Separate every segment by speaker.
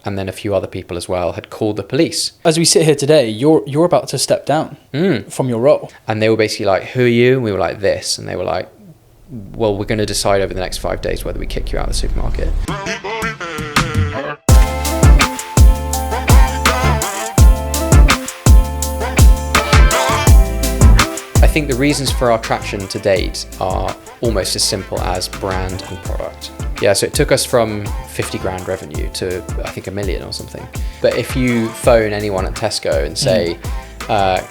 Speaker 1: and then a few other people as well had called the police.
Speaker 2: As we sit here today, you're about to step down from your role.
Speaker 1: And they were basically like, who are you? And we were like, this. And they were like, well, we're going to decide over the next 5 days whether we kick you out of the supermarket. I think the reasons for our traction to date are almost as simple as brand and product. Yeah, so it took us from 50 grand revenue to I think $1 million or something. But if you phone anyone at Tesco and say,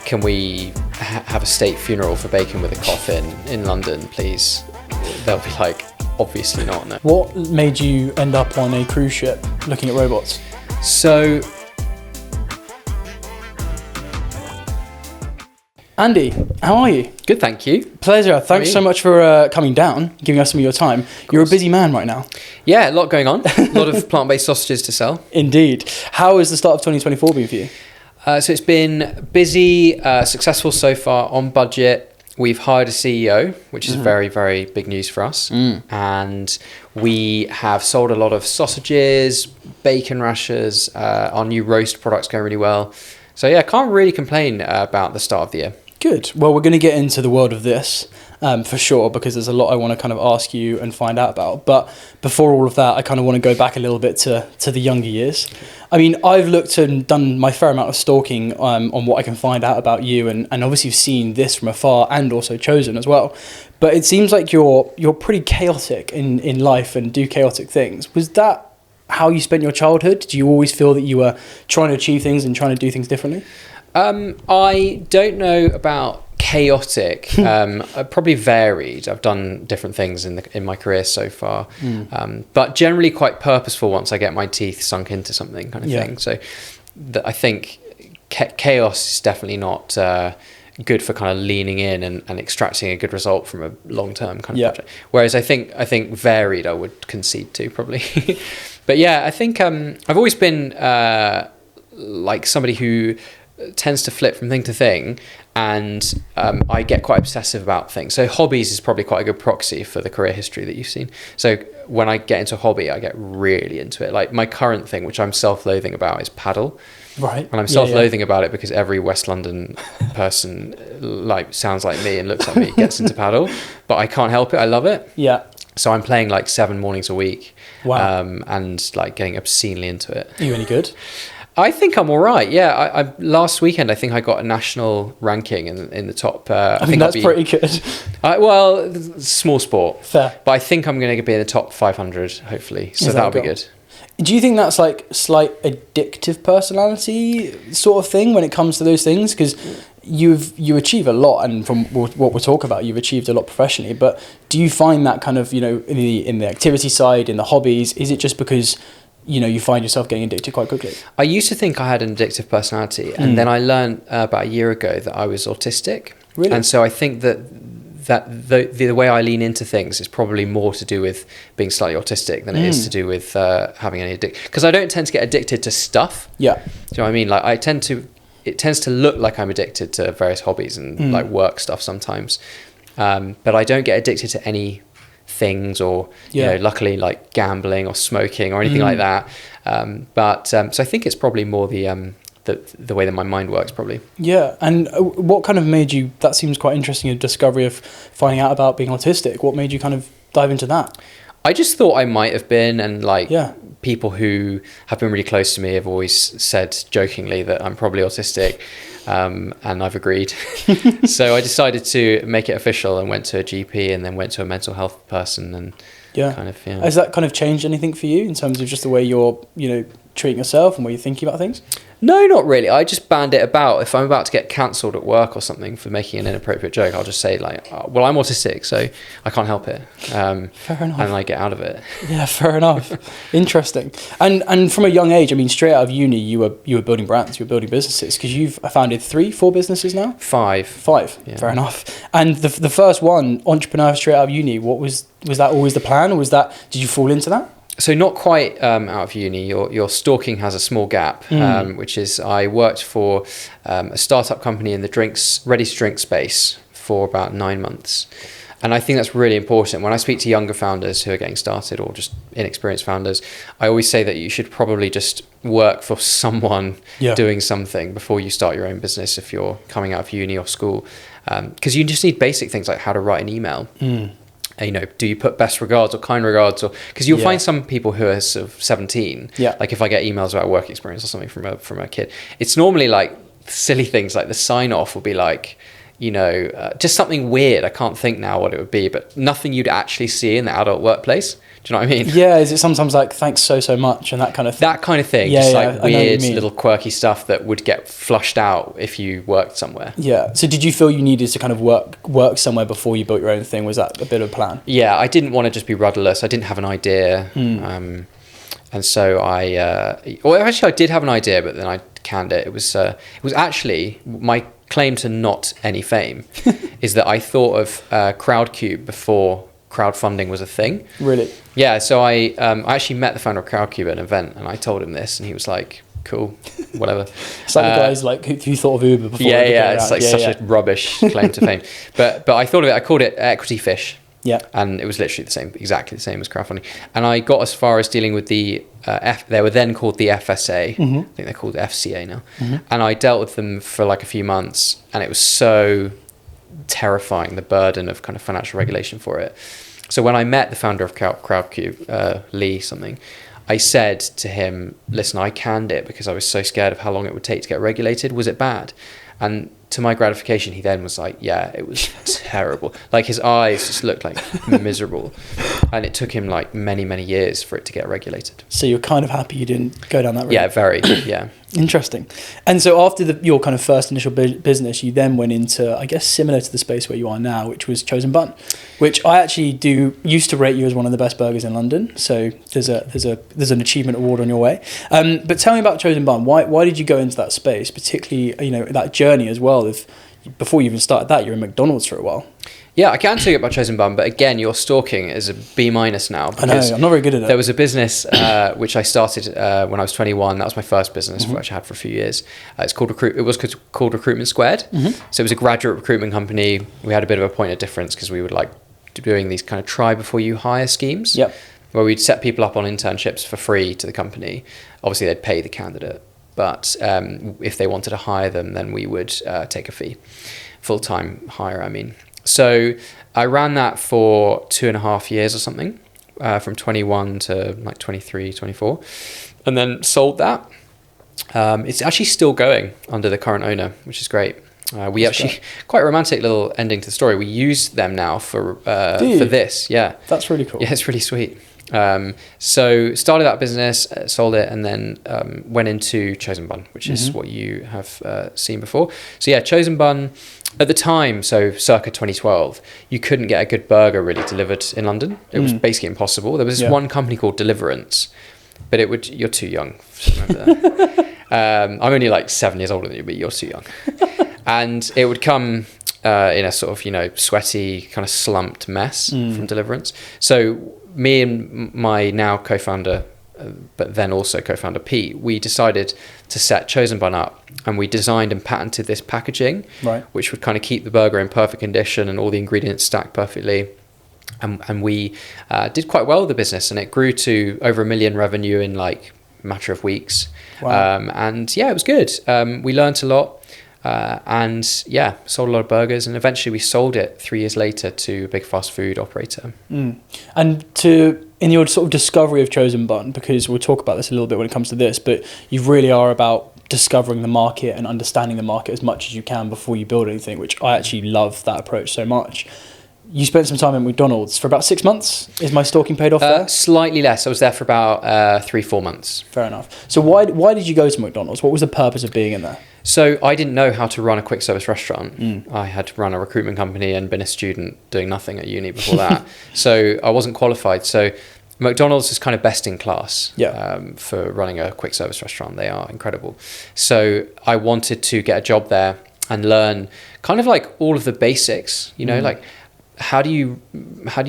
Speaker 1: can we have a state funeral for bacon with a coffin in London, please? They'll be like, obviously not. No.
Speaker 2: What made you end up on a cruise ship looking at robots?
Speaker 1: So,
Speaker 2: Andy, how are you?
Speaker 1: good, thank you.
Speaker 2: Pleasure. Thanks so much for coming down, giving us some of your time. You're a busy man right now.
Speaker 1: Yeah, a lot going on. A lot of plant-based sausages to sell.
Speaker 2: Indeed. How has the start of 2024 been for you?
Speaker 1: So it's been busy, successful so far, on budget. We've hired a CEO, which is very, very big news for us. And we have sold a lot of sausages, bacon rashers, our new roast product's going really well. So yeah, can't really complain about the start of the year.
Speaker 2: Good. Well, we're going to get into the world of this for sure, because there's a lot I want to kind of ask you and find out about. But before all of that, I kind of want to go back a little bit to the younger years. I mean, I've looked and done my fair amount of stalking on what I can find out about you, and obviously you've seen this from afar and also Chosen as well. But it seems like you're pretty chaotic in life and do chaotic things. Was that how you spent your childhood? Did you always feel that you were trying to achieve things and trying to do things differently?
Speaker 1: I don't know about chaotic. Probably varied. I've done different things in my career so far, but generally quite purposeful once I get my teeth sunk into something kind of thing. So I think chaos is definitely not good for kind of leaning in and extracting a good result from a long-term kind of project. Whereas I think varied I would concede to probably. But yeah, I think I've always been like somebody who tends to flip from thing to thing, and I get quite obsessive about things. So hobbies is probably quite a good proxy for the career history that you've seen. So when I get into a hobby, I get really into it. Like my current thing, which I'm self-loathing about, is paddle.
Speaker 2: Right.
Speaker 1: And I'm self-loathing about it because every West London person like sounds like me and looks like me gets into paddle, but I can't help it. I love it.
Speaker 2: Yeah.
Speaker 1: So I'm playing like 7 mornings a week.
Speaker 2: Wow.
Speaker 1: And like getting obscenely into it.
Speaker 2: Are you any good?
Speaker 1: I think I'm all right. Yeah, I last weekend I think I got a national ranking in the top.
Speaker 2: I think that's pretty good.
Speaker 1: Well, small sport.
Speaker 2: Fair.
Speaker 1: But I think I'm going to be in the top 500 hopefully. So that'll be good.
Speaker 2: Do you think that's like slight addictive personality sort of thing when it comes to those things? Because you achieve a lot, and from what we'll talk about, you've achieved a lot professionally. But do you find that kind of in the activity side, in the hobbies, is it just because you find yourself getting addicted quite quickly? I
Speaker 1: used to think I had an addictive personality, and then I learned about a year ago that I was autistic.
Speaker 2: Really?
Speaker 1: And so I think that the way I lean into things is probably more to do with being slightly autistic than it is to do with having any addiction. Because I don't tend to get addicted to stuff.
Speaker 2: Yeah.
Speaker 1: Do you know what I mean? Like it tends to look like I'm addicted to various hobbies and like work stuff sometimes. But I don't get addicted to any things or luckily like gambling or smoking or anything like that. So I think it's probably more the way that my mind works probably.
Speaker 2: Yeah. And what kind of made you, that seems quite interesting, a discovery of finding out about being autistic. What made you kind of dive into that?
Speaker 1: I just thought I might have been, and people who have been really close to me have always said jokingly that I'm probably autistic, and I've agreed. So I decided to make it official and went to a GP and then went to a mental health person and Has that kind of changed anything for you in terms of just the way you're, treating yourself and way you're thinking about things? No, not really. I just band it about. If I'm about to get cancelled at work or something for making an inappropriate joke, I'll just say like, well, I'm autistic, so I can't help it.
Speaker 2: Fair enough.
Speaker 1: And I get out of it.
Speaker 2: Yeah, fair enough. Interesting. And from a young age, I mean, straight out of uni, you were building brands, you were building businesses, because you've founded 4 businesses now?
Speaker 1: 5.
Speaker 2: 5. Yeah. Fair enough. And the first one, entrepreneur straight out of uni, was that always the plan, or did you fall into that?
Speaker 1: So not quite out of uni. Your stalking has a small gap, which is I worked for a startup company in the ready-to-drink space for about 9 months. And I think that's really important. When I speak to younger founders who are getting started or just inexperienced founders, I always say that you should probably just work for someone doing something before you start your own business if you're coming out of uni or school. Because you just need basic things like how to write an email. You know, do you put best regards or kind regards? Or because you'll find some people who are sort of 17. Like if I get emails about work experience or something from a kid, it's normally like silly things like the sign off will be like, you know, just something weird. I can't think now what it would be, but nothing you'd actually see in the adult workplace. Do you know what I mean?
Speaker 2: Yeah, is it sometimes like thanks so much and that kind of thing? That
Speaker 1: kind of thing.
Speaker 2: Yeah,
Speaker 1: just like weird little quirky stuff that would get flushed out if you worked somewhere.
Speaker 2: Yeah. So did you feel you needed to kind of work somewhere before you built your own thing? Was that a bit of a plan? Yeah,
Speaker 1: I didn't want to just be rudderless. I didn't have an idea. And so actually I did have an idea, but then I canned it. It was actually my claim to not any fame is that I thought of Crowdcube before crowdfunding was a thing.
Speaker 2: Really?
Speaker 1: Yeah. So I actually met the founder of Crowdcube at an event, and I told him this, and he was like, "Cool, whatever." It's
Speaker 2: like the guys like who thought of Uber before.
Speaker 1: Yeah. It's like such a rubbish claim to fame. But I thought of it. I called it Equity Fish.
Speaker 2: Yeah.
Speaker 1: And it was literally exactly the same as crowdfunding. And I got as far as dealing with the they were then called the FSA. I think they're called FCA now. And I dealt with them for like a few months, and it was so terrifying, the burden of kind of financial regulation for it. So when I met the founder of Crowdcube, Lee something, I said to him, listen, I canned it because I was so scared of how long it would take to get regulated. Was it bad? And to my gratification, he then was like, yeah, it was terrible. Like his eyes just looked like miserable. And it took him like many, many years for it to get regulated.
Speaker 2: So you're kind of happy you didn't go down that route?
Speaker 1: Yeah, very, yeah.
Speaker 2: Interesting. And so after your kind of first initial business, you then went into, I guess, similar to the space where you are now, which was Chosen Bun, which I actually used to rate you as one of the best burgers in London. So there's an achievement award on your way. But tell me about Chosen Bun. Why did you go into that space, particularly, you know, that journey as well? Before you even started that, you were in McDonald's for a while. Yeah, I can tell you about Chosen Bun, but again, your stalking is a B- now. I know, I'm not very good at it.
Speaker 1: There was a business which I started when I was 21. That was my first business, which I had for a few years. It was called Recruitment Squared. So it was a graduate recruitment company. We had a bit of a point of difference because we would like doing these kind of try before you hire schemes.
Speaker 2: Yep.
Speaker 1: Where we'd set people up on internships for free to the company. Obviously, they'd pay the candidate. But if they wanted to hire them, then we would take a fee. Full-time hire, I mean. So I ran that for 2.5 years or something, from 21 to like 23, 24, and then sold that. It's actually still going under the current owner, which is great. Quite a romantic little ending to the story. We use them now for this. Yeah.
Speaker 2: That's really cool.
Speaker 1: Yeah, it's really sweet. So started that business, sold it, and then went into Chosen Bun, which is what you have seen before. So yeah, Chosen Bun at the time, so circa 2012, you couldn't get a good burger really delivered in London. It was basically impossible. There was this one company called Deliveroo, but you're too young to remember that. I'm only like 7 years older than you, but you're too young. And it would come in a sort of, you know, sweaty, kind of slumped mess from Deliveroo. So me and my now co-founder, but then also co-founder Pete, we decided to set Chosen Bun up, and we designed and patented this packaging, which would kind of keep the burger in perfect condition and all the ingredients stacked perfectly. And we did quite well with the business, and it grew to over 1 million revenue in like a matter of weeks. Wow. And yeah, it was good. We learned a lot. And yeah, sold a lot of burgers, and eventually we sold it 3 years later to a big fast food operator.
Speaker 2: And in your sort of discovery of Chosen Bun, because we'll talk about this a little bit when it comes to this, but you really are about discovering the market and understanding the market as much as you can before you build anything, which I actually love that approach so much. You spent some time at McDonald's for about 6 months. Is my stalking paid off there?
Speaker 1: Slightly less. I was there for about 3-4 months.
Speaker 2: Fair enough. So why did you go to McDonald's? What was the purpose of being in there?
Speaker 1: So I didn't know how to run a quick service restaurant. I had run a recruitment company and been a student doing nothing at uni before that. So I wasn't qualified. So McDonald's is kind of best in class for running a quick service restaurant. They are incredible. So I wanted to get a job there and learn kind of like all of the basics, you know, like how do you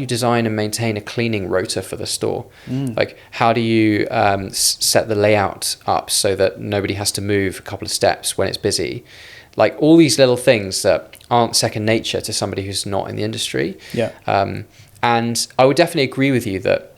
Speaker 1: design and maintain a cleaning rota for the store? Like how do you set the layout up so that nobody has to move a couple of steps when it's busy? like all these little things that aren't second nature to somebody who's not in the industry.
Speaker 2: Yeah.
Speaker 1: And I would definitely agree with you that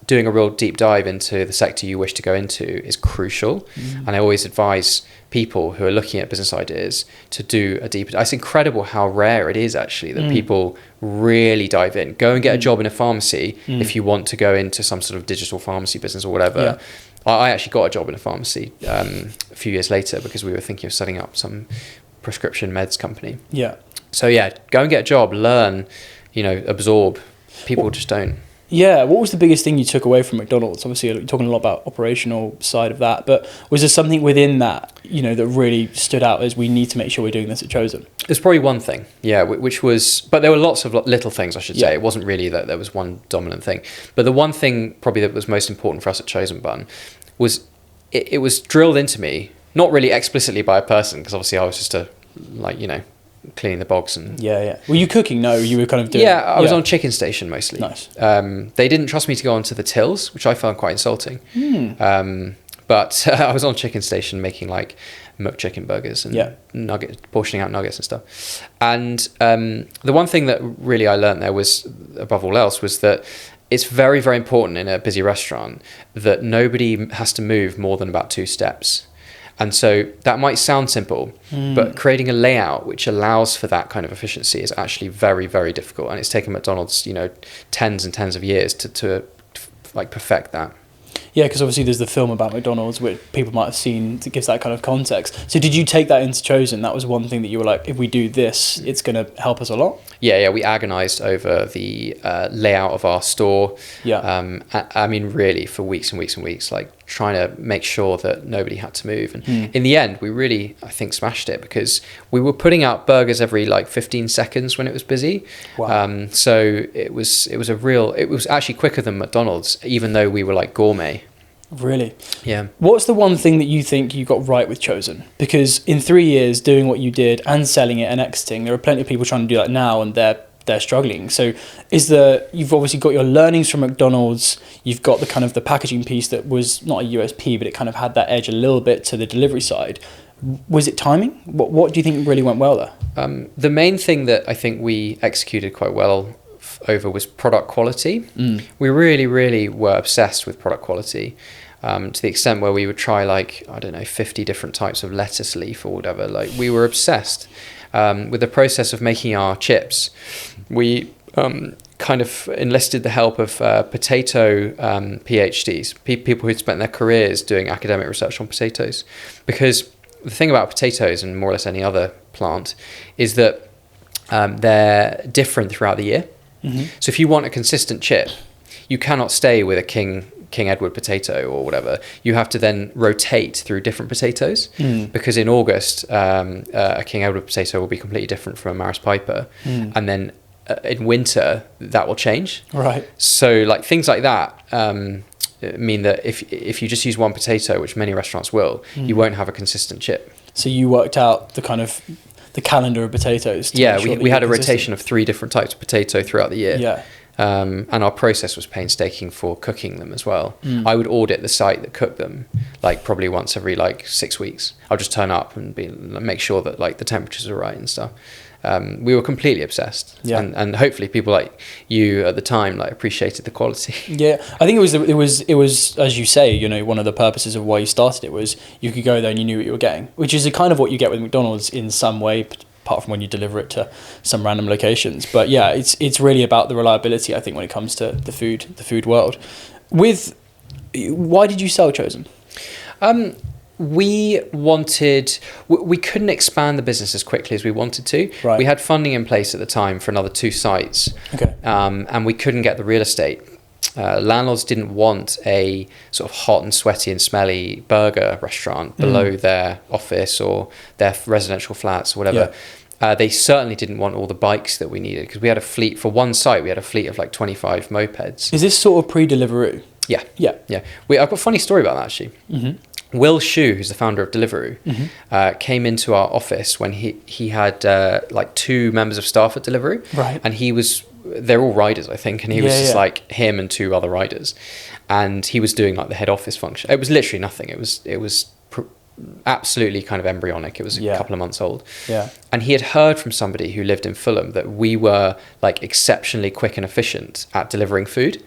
Speaker 1: doing a real deep dive into the sector you wish to go into is crucial. And I always advise people who are looking at business ideas to do a deeper. It's incredible how rare it is actually that people really dive in. Go and get a job in a pharmacy if you want to go into some sort of digital pharmacy business or whatever.
Speaker 2: Yeah.
Speaker 1: I actually got a job in a pharmacy a few years later because we were thinking of setting up some prescription meds company.
Speaker 2: Yeah.
Speaker 1: So yeah, go and get a job, learn, absorb. People just don't.
Speaker 2: Yeah, what was the biggest thing you took away from McDonald's? Obviously, you're talking a lot about operational side of that, but was there something within that, that really stood out as we need to make sure we're doing this at Chosen?
Speaker 1: There's probably one thing, yeah, which was, but there were lots of little things, I should say. It wasn't really that there was one dominant thing. But the one thing probably that was most important for us at Chosen Bun was it was drilled into me, not really explicitly by a person, because obviously I was just cleaning the bogs and
Speaker 2: Were you cooking? No, you were kind of doing.
Speaker 1: I was on chicken station mostly.
Speaker 2: Nice.
Speaker 1: They didn't trust me to go onto the tills, which I found quite insulting. But I was on chicken station making like McChicken burgers and portioning out nuggets and stuff. And the one thing that really I learned there was, above all else, was that it's very, very important in a busy restaurant that nobody has to move more than about 2 steps. And so that might sound simple, but creating a layout which allows for that kind of efficiency is actually very, very difficult. And it's taken McDonald's, tens and tens of years to perfect that.
Speaker 2: Yeah, because obviously there's the film about McDonald's which people might have seen that gives that kind of context. So did you take that into Chosen? That was one thing that you were like, if we do this, it's going to help us a lot?
Speaker 1: Yeah, we agonized over the layout of our store.
Speaker 2: Yeah.
Speaker 1: I mean, really, for weeks and weeks and weeks, like trying to make sure that nobody had to move. And in the end, we really, I think, smashed it because we were putting out burgers every 15 seconds when it was busy.
Speaker 2: Wow.
Speaker 1: So it was actually quicker than McDonald's, even though we were like gourmet.
Speaker 2: Really?
Speaker 1: Yeah.
Speaker 2: What's the one thing that you think you got right with Chosen? Because in 3 years doing what you did and selling it and exiting, there are plenty of people trying to do that now and they're struggling. So you've obviously got your learnings from McDonald's, you've got the kind of the packaging piece that was not a USP, but it kind of had that edge a little bit to the delivery side. Was it timing? What do you think really went well there?
Speaker 1: The main thing that I think we executed quite well over was product quality. We really, really were obsessed with product quality. To the extent where we would try 50 different types of lettuce leaf or whatever. We were obsessed with the process of making our chips. We kind of enlisted the help of potato PhDs, people who'd spent their careers doing academic research on potatoes. Because the thing about potatoes, and more or less any other plant, is that they're different throughout the year. So if you want a consistent chip, you cannot stay with a King Edward potato or whatever. You have to then rotate through different potatoes because in August a King Edward potato will be completely different from a Maris Piper, and then in winter that will change.
Speaker 2: Right.
Speaker 1: So things like that mean that if you just use one potato, which many restaurants will, you won't have a consistent chip.
Speaker 2: So you worked out the kind of the calendar of potatoes.
Speaker 1: We had a rotation of 3 different types of potato throughout the year.
Speaker 2: Yeah.
Speaker 1: And our process was painstaking for cooking them as well. I would audit the site that cooked them probably once every 6 weeks. I'll just turn up and make sure that the temperatures are right and stuff. We were completely obsessed, and hopefully people like you at the time appreciated the quality.
Speaker 2: Yeah, I think it was as you say, one of the purposes of why you started it was you could go there and you knew what you were getting, which is kind of what you get with McDonald's in some way, apart from when you deliver it to some random locations. But yeah, it's really about the reliability, I think, when it comes to the food world. Why did you sell Chosen? We couldn't expand the business as quickly as we wanted to. Right.
Speaker 1: We had funding in place at the time for another 2 sites.
Speaker 2: Okay.
Speaker 1: And we couldn't get the real estate. Landlords didn't want a sort of hot and sweaty and smelly burger restaurant below their office or their residential flats or whatever. Yeah. They certainly didn't want all the bikes that we needed because we had a fleet for one site. We had a fleet of 25 mopeds.
Speaker 2: Is this sort of pre-Deliveroo?
Speaker 1: Yeah.
Speaker 2: Yeah.
Speaker 1: I've got a funny story about that actually. Will Shu, who's the founder of Deliveroo, came into our office when he had 2 members of staff at Deliveroo.
Speaker 2: Right.
Speaker 1: And they're all riders, I think. And he was just him and 2 other riders. And he was doing the head office function. It was literally nothing. It was absolutely kind of embryonic. It was a couple of months old.
Speaker 2: Yeah.
Speaker 1: And he had heard from somebody who lived in Fulham that we were like exceptionally quick and efficient at delivering food.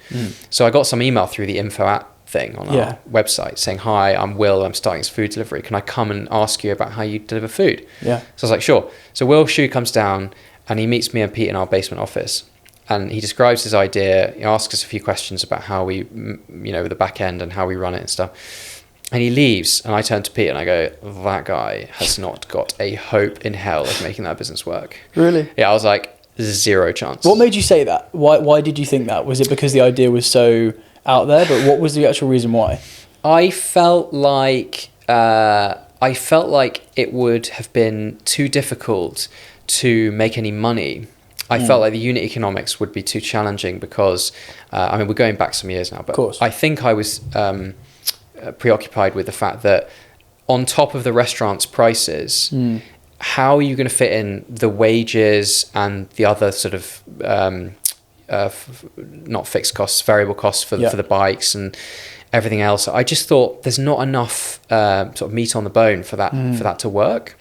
Speaker 1: So I got some email through the info app thing on our website saying, "Hi, I'm Will, I'm starting this food delivery. Can I come and ask you about how you deliver food?"
Speaker 2: Yeah.
Speaker 1: So I was like, sure. So Will Shue comes down and he meets me and Pete in our basement office. And he describes his idea. He asks us a few questions about how we, the back end and how we run it and stuff. And he leaves, and I turn to Pete and I go, that guy has not got a hope in hell of making that business work.
Speaker 2: Really?
Speaker 1: Yeah, I was like, zero chance.
Speaker 2: What made you say that? Why did you think that? Was it because the idea was so out there? But what was the actual reason why?
Speaker 1: I felt like it would have been too difficult to make any money. I felt like the unit economics would be too challenging because, we're going back some years now, but I think I was preoccupied with the fact that on top of the restaurant's prices, how are you going to fit in the wages and the other sort of, not fixed costs, variable costs for the bikes and everything else? I just thought there's not enough sort of meat on the bone for that to work.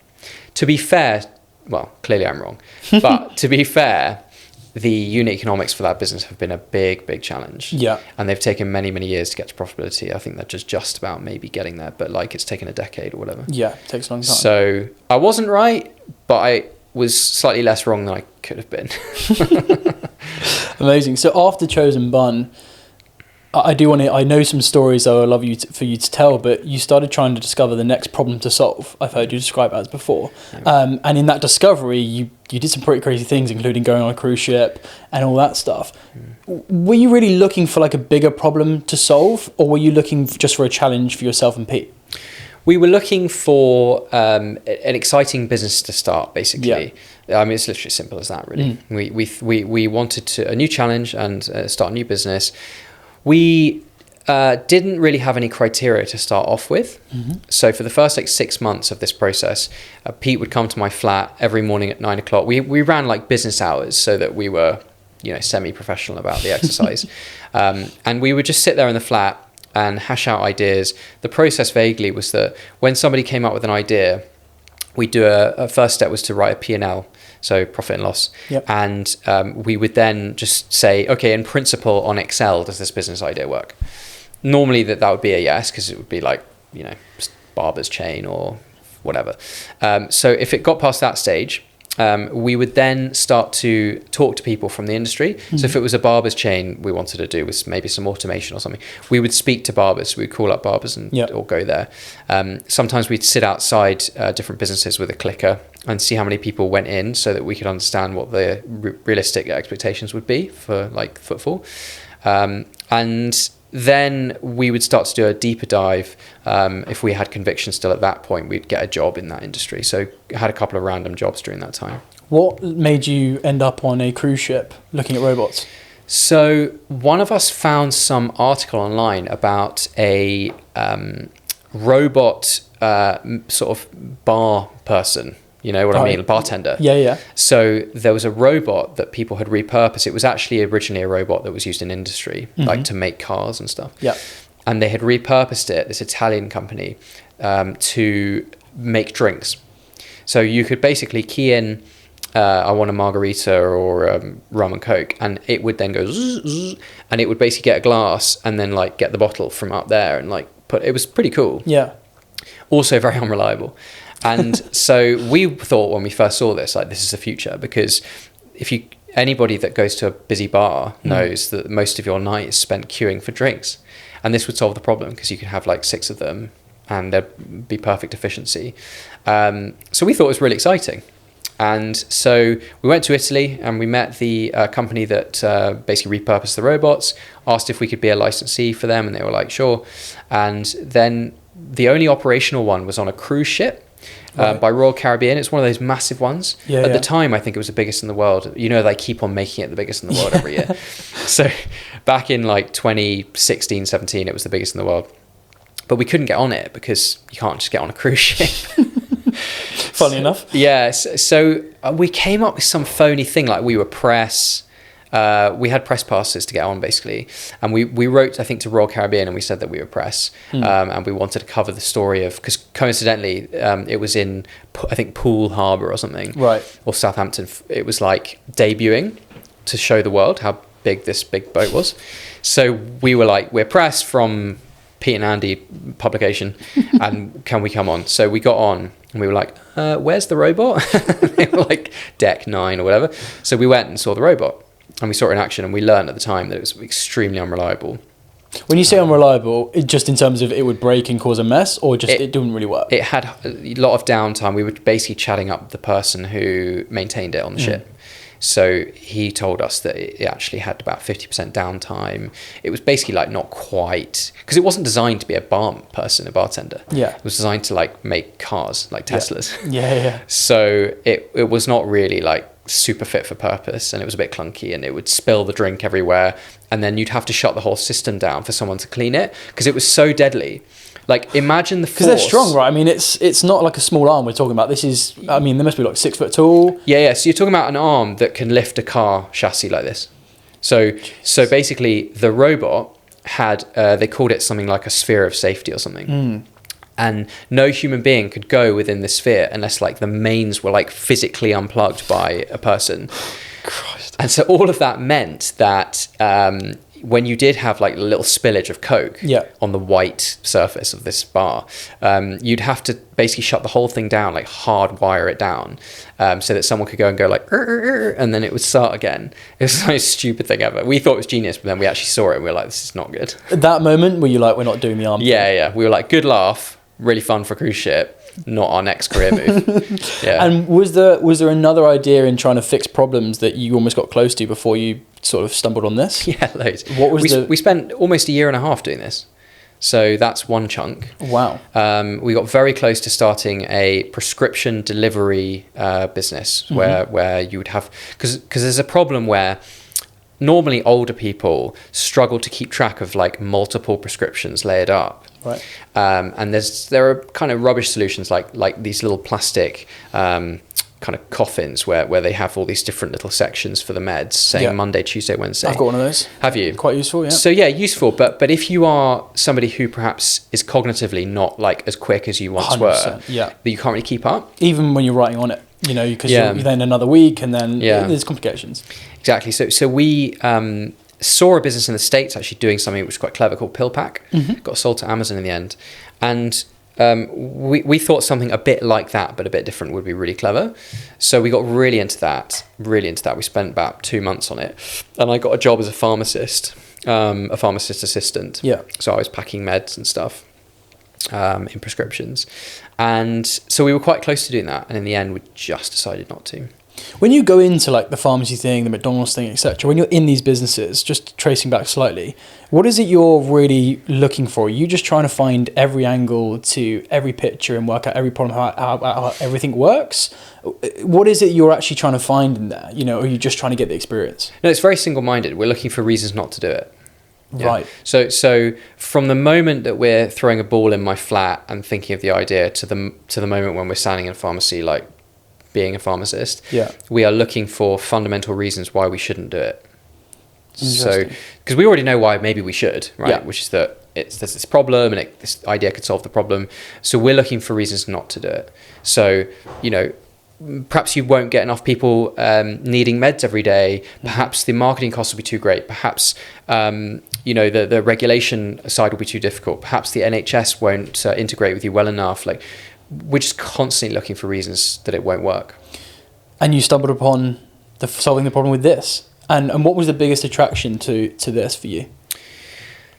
Speaker 1: To be fair, well, clearly I'm wrong, but to be fair, the unit economics for that business have been a big, big challenge.
Speaker 2: Yeah.
Speaker 1: And they've taken many, many years to get to profitability. I think they're just about maybe getting there, but like it's taken a decade or whatever.
Speaker 2: Yeah, it takes a long time.
Speaker 1: So I wasn't right, but I was slightly less wrong than I could have been.
Speaker 2: Amazing. So after Chosen Bun, I know some stories I would love for you to tell, but you started trying to discover the next problem to solve. I've heard you describe it as before. And in that discovery, you did some pretty crazy things, including going on a cruise ship and all that stuff. Were you really looking for like a bigger problem to solve, or were you looking just for a challenge for yourself and Pete?
Speaker 1: We were looking for an exciting business to start, basically. Yeah. It's literally as simple as that, really. We wanted a new challenge and start a new business. We didn't really have any criteria to start off with. So for the first 6 months of this process, Pete would come to my flat every morning at 9 o'clock. We ran like business hours so that we were, semi-professional about the exercise. And we would just sit there in the flat and hash out ideas. The process vaguely was that when somebody came up with an idea, we'd do a first step was to write a P&L. So profit and loss. Yep. And we would then just say, okay, in principle on Excel, does this business idea work? Normally that would be a yes, because it would be like, barber's chain or whatever. So if it got past that stage, we would then start to talk to people from the industry. So if it was a barber's chain we wanted to do with maybe some automation or something, we would speak to barbers. We'd call up barbers and or go there. Sometimes we'd sit outside different businesses with a clicker and see how many people went in so that we could understand what the realistic expectations would be for like footfall. And then we would start to do a deeper dive. If we had conviction still at that point, we'd get a job in that industry. So I had a couple of random jobs during that time.
Speaker 2: What made you end up on a cruise ship looking at robots?
Speaker 1: So one of us found some article online about a robot sort of bar person. You know what I mean? A bartender.
Speaker 2: Yeah.
Speaker 1: So there was a robot that people had repurposed. It was actually originally a robot that was used in industry, like to make cars and stuff.
Speaker 2: Yeah.
Speaker 1: And they had repurposed it, this Italian company, to make drinks. So you could basically key in, I want a margarita or rum and coke, and it would then go zzz, zzz, and it would basically get a glass and then like get the bottle from up there and like it was pretty cool.
Speaker 2: Yeah.
Speaker 1: Also very unreliable. And so we thought when we first saw this, like this is the future, because anybody that goes to a busy bar knows that most of your night is spent queuing for drinks, and this would solve the problem because you could have like 6 of them and there'd be perfect efficiency. So we thought it was really exciting. And so we went to Italy and we met the company that basically repurposed the robots, asked if we could be a licensee for them, and they were like, sure. And then the only operational one was on a cruise ship. By Royal Caribbean. It's one of those massive ones. At the time, I think it was the biggest in the world. They keep on making it the biggest in the world every year. So back in like 2016, 17, it was the biggest in the world. But we couldn't get on it because you can't just get on a cruise ship.
Speaker 2: Funny enough.
Speaker 1: Yeah. So we came up with some phony thing like we were press We had press passes to get on, basically, and we wrote, I think, to Royal Caribbean, and we said that we were press, and we wanted to cover the story of, because coincidentally, it was in, I think, Poole Harbour or something,
Speaker 2: Right,
Speaker 1: or Southampton. It was like debuting to show the world how big this big boat was. So we were like, we're press from Pete and Andy publication, and can we come on? So we got on, and we were like, where's the robot? They were like, deck 9 or whatever. So we went and saw the robot, and we saw it in action, and we learned at the time that it was extremely unreliable.
Speaker 2: when you say unreliable, just in terms of it would break and cause a mess, or just it didn't really work?
Speaker 1: It had a lot of downtime. We were basically chatting up the person who maintained it on the ship. So he told us that it actually had about 50% downtime. It was basically like not quite, because it wasn't designed to be a bartender.
Speaker 2: Yeah.
Speaker 1: It was designed to like make cars, like Teslas.
Speaker 2: Yeah.
Speaker 1: So it was not really like super fit for purpose, and it was a bit clunky, and it would spill the drink everywhere, and then you'd have to shut the whole system down for someone to clean it, because it was so deadly. Like, imagine the force.
Speaker 2: Because they're strong, right? I mean, it's not like a small arm we're talking about. This is, I mean, they must be like 6 foot tall.
Speaker 1: Yeah. So you're talking about an arm that can lift a car chassis like this. So basically, the robot had, they called it something like a sphere of safety or something. And no human being could go within the sphere unless like the mains were like physically unplugged by a person.
Speaker 2: Christ.
Speaker 1: And so all of that meant that when you did have like a little spillage of Coke on the white surface of this bar, you'd have to basically shut the whole thing down, like hardwire it down, so that someone could go and go like, and then it would start again. It was the most stupid thing ever. We thought it was genius, but then we actually saw it and we were like, this is not good.
Speaker 2: At that moment, were you like, we're not doing the arm thing?
Speaker 1: Yeah. We were like, good laugh, really fun for a cruise ship, not our next career move. Yeah.
Speaker 2: And was there another idea in trying to fix problems that you almost got close to before you sort of stumbled on this?
Speaker 1: Yeah, loads.
Speaker 2: What was
Speaker 1: we spent almost a year and a half doing this. So that's one chunk.
Speaker 2: Wow.
Speaker 1: We got very close to starting a prescription delivery business where you would have, because there's a problem where normally older people struggle to keep track of like multiple prescriptions layered up.
Speaker 2: Right.
Speaker 1: And there are kind of rubbish solutions like these little plastic kind of coffins where they have all these different little sections for the meds, saying Monday, Tuesday, Wednesday.
Speaker 2: I've got one of those.
Speaker 1: Have you?
Speaker 2: Quite useful, yeah.
Speaker 1: So yeah, useful. But if you are somebody who perhaps is cognitively not like as quick as you once were,
Speaker 2: yeah,
Speaker 1: that you can't really keep up.
Speaker 2: Even when you're writing on it, you know, because you're then another week, and then there's complications.
Speaker 1: Exactly. So we saw a business in the States actually doing something which was quite clever called Pill Pack. Got sold to Amazon in the end, and we thought something a bit like that but a bit different would be really clever. So we got really into that. We spent about 2 months on it, and I got a job as a pharmacist assistant. So I was packing meds and stuff in prescriptions, and so we were quite close to doing that, and in the end we just decided not to.
Speaker 2: When you go into like the pharmacy thing, the McDonald's thing, etc., when you're in these businesses, just tracing back slightly, what is it you're really looking for? Are you just trying to find every angle to every picture and work out every problem, how everything works? What is it you're actually trying to find in there? You know, or are you just trying to get the experience?
Speaker 1: No, it's very single-minded. We're looking for reasons not to do it. Yeah.
Speaker 2: Right.
Speaker 1: So from the moment that we're throwing a ball in my flat and thinking of the idea to the moment when we're standing in a pharmacy, like being a pharmacist, we are looking for fundamental reasons why we shouldn't do it. So, because we already know why maybe we should, right? Which is that there's this problem, and this idea could solve the problem. So we're looking for reasons not to do it. So, you know, perhaps you won't get enough people needing meds every day. Perhaps the marketing costs will be too great. Perhaps, you know, the regulation side will be too difficult. Perhaps the NHS won't integrate with you well enough. Like, we're just constantly looking for reasons that it won't work. And
Speaker 2: you stumbled upon solving the problem with this. And what was the biggest attraction to this for you?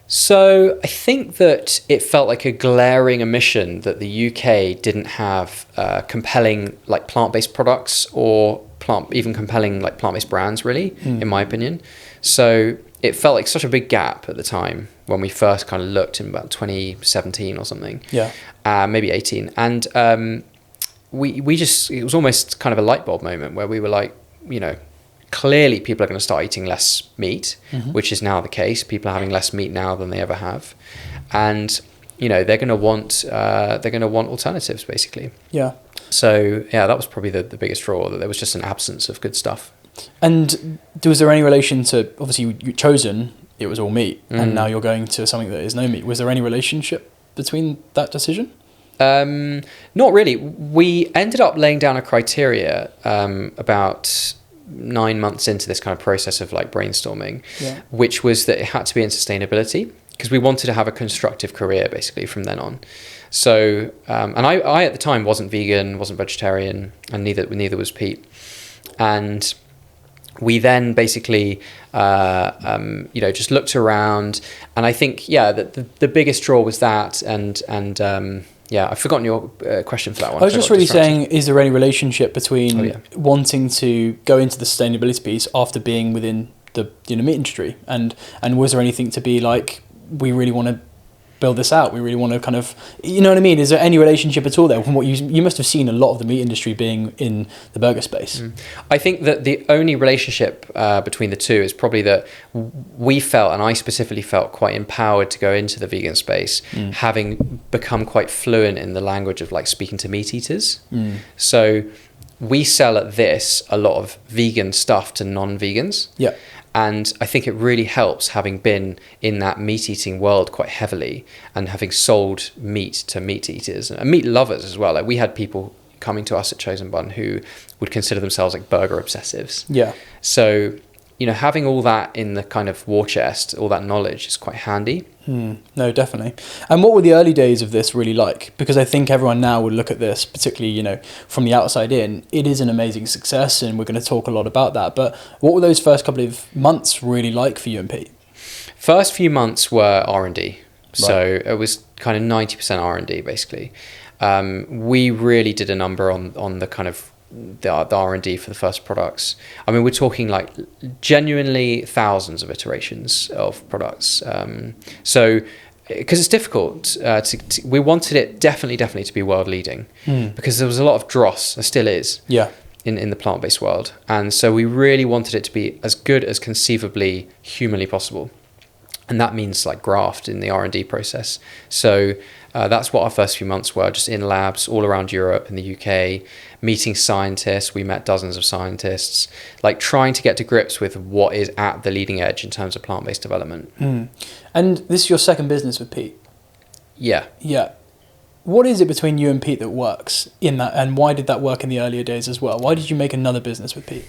Speaker 1: So I think that it felt like a glaring omission that the UK didn't have compelling like plant-based products or even compelling like plant-based brands, really, in my opinion. So it felt like such a big gap at the time when we first kind of looked in about 2017 or something. Maybe 18. And we just, it was almost kind of a light bulb moment where we were like, you know, clearly people are going to start eating less meat, which is now the case. People are having less meat now than they ever have. And, you know, they're going to want alternatives, basically. So, yeah, that was probably the biggest draw, that there was just an absence of good stuff.
Speaker 2: And was there any relation to, obviously you Chosen, it was all meat, and now you're going to something that is no meat. Was there any relationship between that decision?
Speaker 1: Not really. We ended up laying down a criteria about 9 months into this kind of process of like brainstorming, which was that it had to be in sustainability, because we wanted to have a constructive career basically from then on. So, and I at the time wasn't vegan, wasn't vegetarian, and neither was Pete. And we then basically, just looked around, and I think, that the biggest draw was that, and I've forgotten your question for that one.
Speaker 2: I was just really saying, is there any relationship between wanting to go into the sustainability piece after being within the meat industry, and was there anything to be like, we really want to build this out, we really want to kind of, you know what I mean? Is there any relationship at all there from what you must have seen a lot of the meat industry being in the burger space?
Speaker 1: I think that the only relationship between the two is probably that we felt, and I specifically felt, quite empowered to go into the vegan space, having become quite fluent in the language of like speaking to meat eaters. So we sell at this a lot of vegan stuff to non-vegans.
Speaker 2: Yeah.
Speaker 1: And I think it really helps having been in that meat eating world quite heavily, and having sold meat to meat eaters and meat lovers as well. Like, we had people coming to us at Chosen Bun who would consider themselves like burger obsessives. Yeah. So, having all that in the kind of war chest, all that knowledge, is quite handy.
Speaker 2: No, definitely. And what were the early days of this really like? Because I think everyone now would look at this, particularly, from the outside in, it is an amazing success, and we're going to talk a lot about that. But what were those first couple of months really like for you and Pete?
Speaker 1: First few months were R&D. Right. So it was kind of 90% R&D, basically. We really did a number on the kind of the R&D for the first products. I mean, we're talking like genuinely thousands of iterations of products. So, because it's difficult, we wanted it definitely to be world leading, because there was a lot of dross, there still is, in the plant-based world. And so we really wanted it to be as good as conceivably humanly possible. And that means like graft in the R&D process. So that's what our first few months were, just in labs all around Europe and the UK, meeting scientists. We met dozens of scientists, like trying to get to grips with what is at the leading edge in terms of plant-based development.
Speaker 2: And this is your second business with Pete?
Speaker 1: Yeah.
Speaker 2: Yeah. What is it between you and Pete that works in that, and why did that work in the earlier days as well? Why did you make another business with Pete?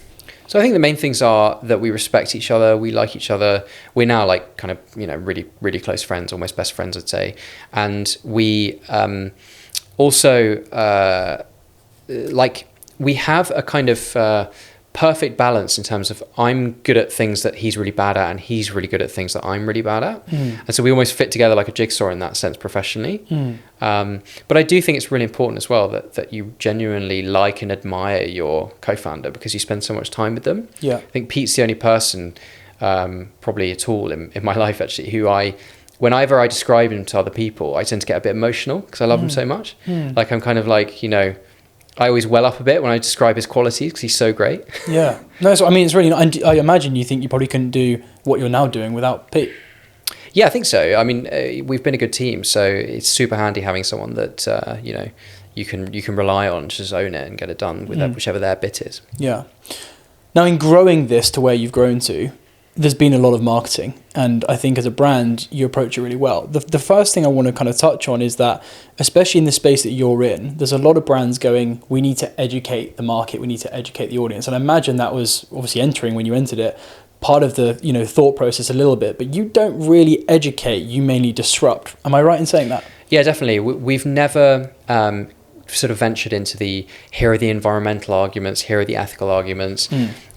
Speaker 1: So I think the main things are that we respect each other, we like each other. We're now like kind of, really, really close friends, almost best friends, I'd say. And we also we have a kind of perfect balance in terms of I'm good at things that he's really bad at, and he's really good at things that I'm really bad at. And so we almost fit together like a jigsaw in that sense professionally. But I do think it's really important as well that you genuinely like and admire your co-founder, because you spend so much time with them. Yeah. I think Pete's the only person probably at all in my life actually who whenever I describe him to other people, I tend to get a bit emotional because I love him so much. Like, I'm kind of like, I always well up a bit when I describe his qualities because he's so great. Yeah.
Speaker 2: No, so I mean, it's really, and I imagine you think you probably couldn't do what you're now doing without Pete.
Speaker 1: Yeah, I think so. I mean, we've been a good team, so it's super handy having someone that, you can rely on to just own it and get it done with whichever their bit is.
Speaker 2: Yeah. Now, in growing this to where you've grown to, there's been a lot of marketing, and I think as a brand you approach it really well. The first thing I want to kind of touch on is that, especially in the space that you're in, there's a lot of brands going, we need to educate the market, we need to educate the audience. And I imagine that was obviously entering, when you entered it, part of the thought process a little bit, but you don't really educate, you mainly disrupt. Am I right in saying that?
Speaker 1: Yeah, definitely. We've never sort of ventured into here are the environmental arguments, here are the ethical arguments.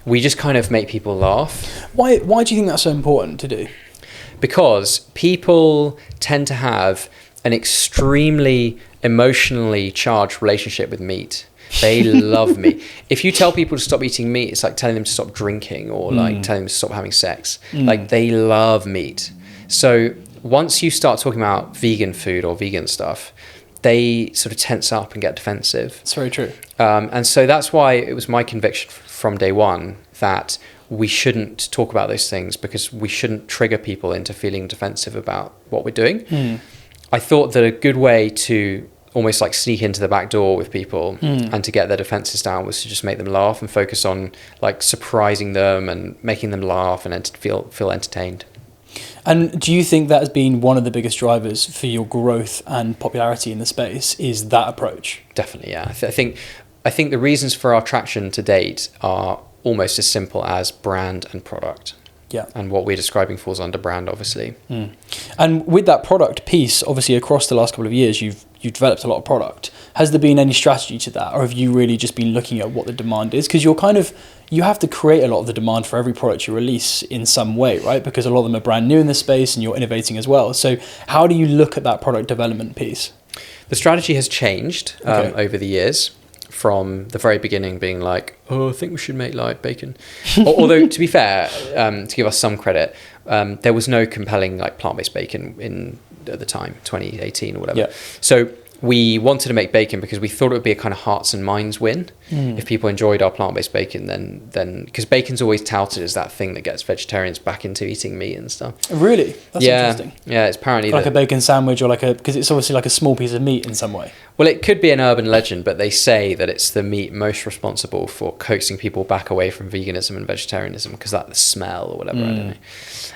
Speaker 1: We just kind of make people laugh.
Speaker 2: Why do you think that's so important to do?
Speaker 1: Because people tend to have an extremely emotionally charged relationship with meat. They love meat. If you tell people to stop eating meat, it's like telling them to stop drinking, or like telling them to stop having sex. Like, they love meat. So once you start talking about vegan food or vegan stuff, they sort of tense up and get defensive.
Speaker 2: It's very true.
Speaker 1: And so that's why it was my conviction from day one that we shouldn't talk about those things, because we shouldn't trigger people into feeling defensive about what we're doing. I thought that a good way to almost like sneak into the back door with people and to get their defenses down was to just make them laugh and focus on like surprising them and making them laugh and feel entertained.
Speaker 2: And do you think that has been one of the biggest drivers for your growth and popularity in the space, is that approach?
Speaker 1: Definitely, yeah. I think the reasons for our traction to date are almost as simple as brand and product.
Speaker 2: Yeah.
Speaker 1: And what we're describing falls under brand, obviously.
Speaker 2: And with that product piece, obviously across the last couple of years, you've developed a lot of product. Has there been any strategy to that, or have you really just been looking at what the demand is? Because you have to create a lot of the demand for every product you release in some way, right? Because a lot of them are brand new in the space and you're innovating as well. So how do you look at that product development piece?
Speaker 1: The strategy has changed over the years, from the very beginning being like, oh, I think we should make like bacon. Although, to be fair, to give us some credit, there was no compelling like plant-based bacon at the time, 2018 or whatever.
Speaker 2: Yeah.
Speaker 1: So we wanted to make bacon because we thought it would be a kind of hearts and minds win. If people enjoyed our plant-based bacon, then because bacon's always touted as that thing that gets vegetarians back into eating meat and stuff.
Speaker 2: Really? That's interesting.
Speaker 1: Yeah, it's apparently
Speaker 2: like a bacon sandwich, or because it's obviously like a small piece of meat in some way.
Speaker 1: Well, it could be an urban legend, but they say that it's the meat most responsible for coaxing people back away from veganism and vegetarianism, because that the smell or whatever, I don't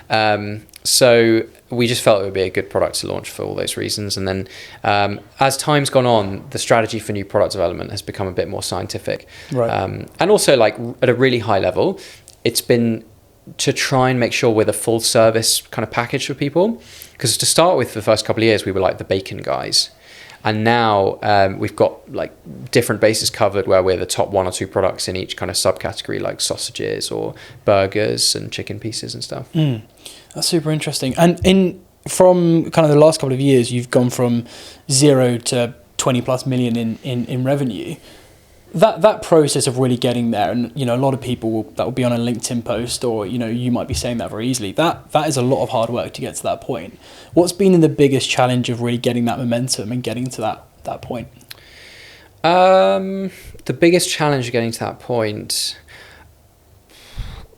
Speaker 1: know. So we just felt it would be a good product to launch for all those reasons. And then as time's gone on, the strategy for new product development has become a bit more scientific.
Speaker 2: Right.
Speaker 1: And also, like, at a really high level, it's been to try and make sure we're the full service kind of package for people. Because to start with, for the first couple of years, we were like the bacon guys. And now we've got like different bases covered, where we're the top 1 or 2 products in each kind of subcategory, like sausages or burgers and chicken pieces and stuff.
Speaker 2: That's super interesting. And from kind of the last couple of years, you've gone from 0 to 20 plus million in revenue. That process of really getting there, and a lot of people that will be on a LinkedIn post, or you might be saying that very easily. That is a lot of hard work to get to that point. What's been the biggest challenge of really getting that momentum and getting to that point?
Speaker 1: The biggest challenge of getting to that point,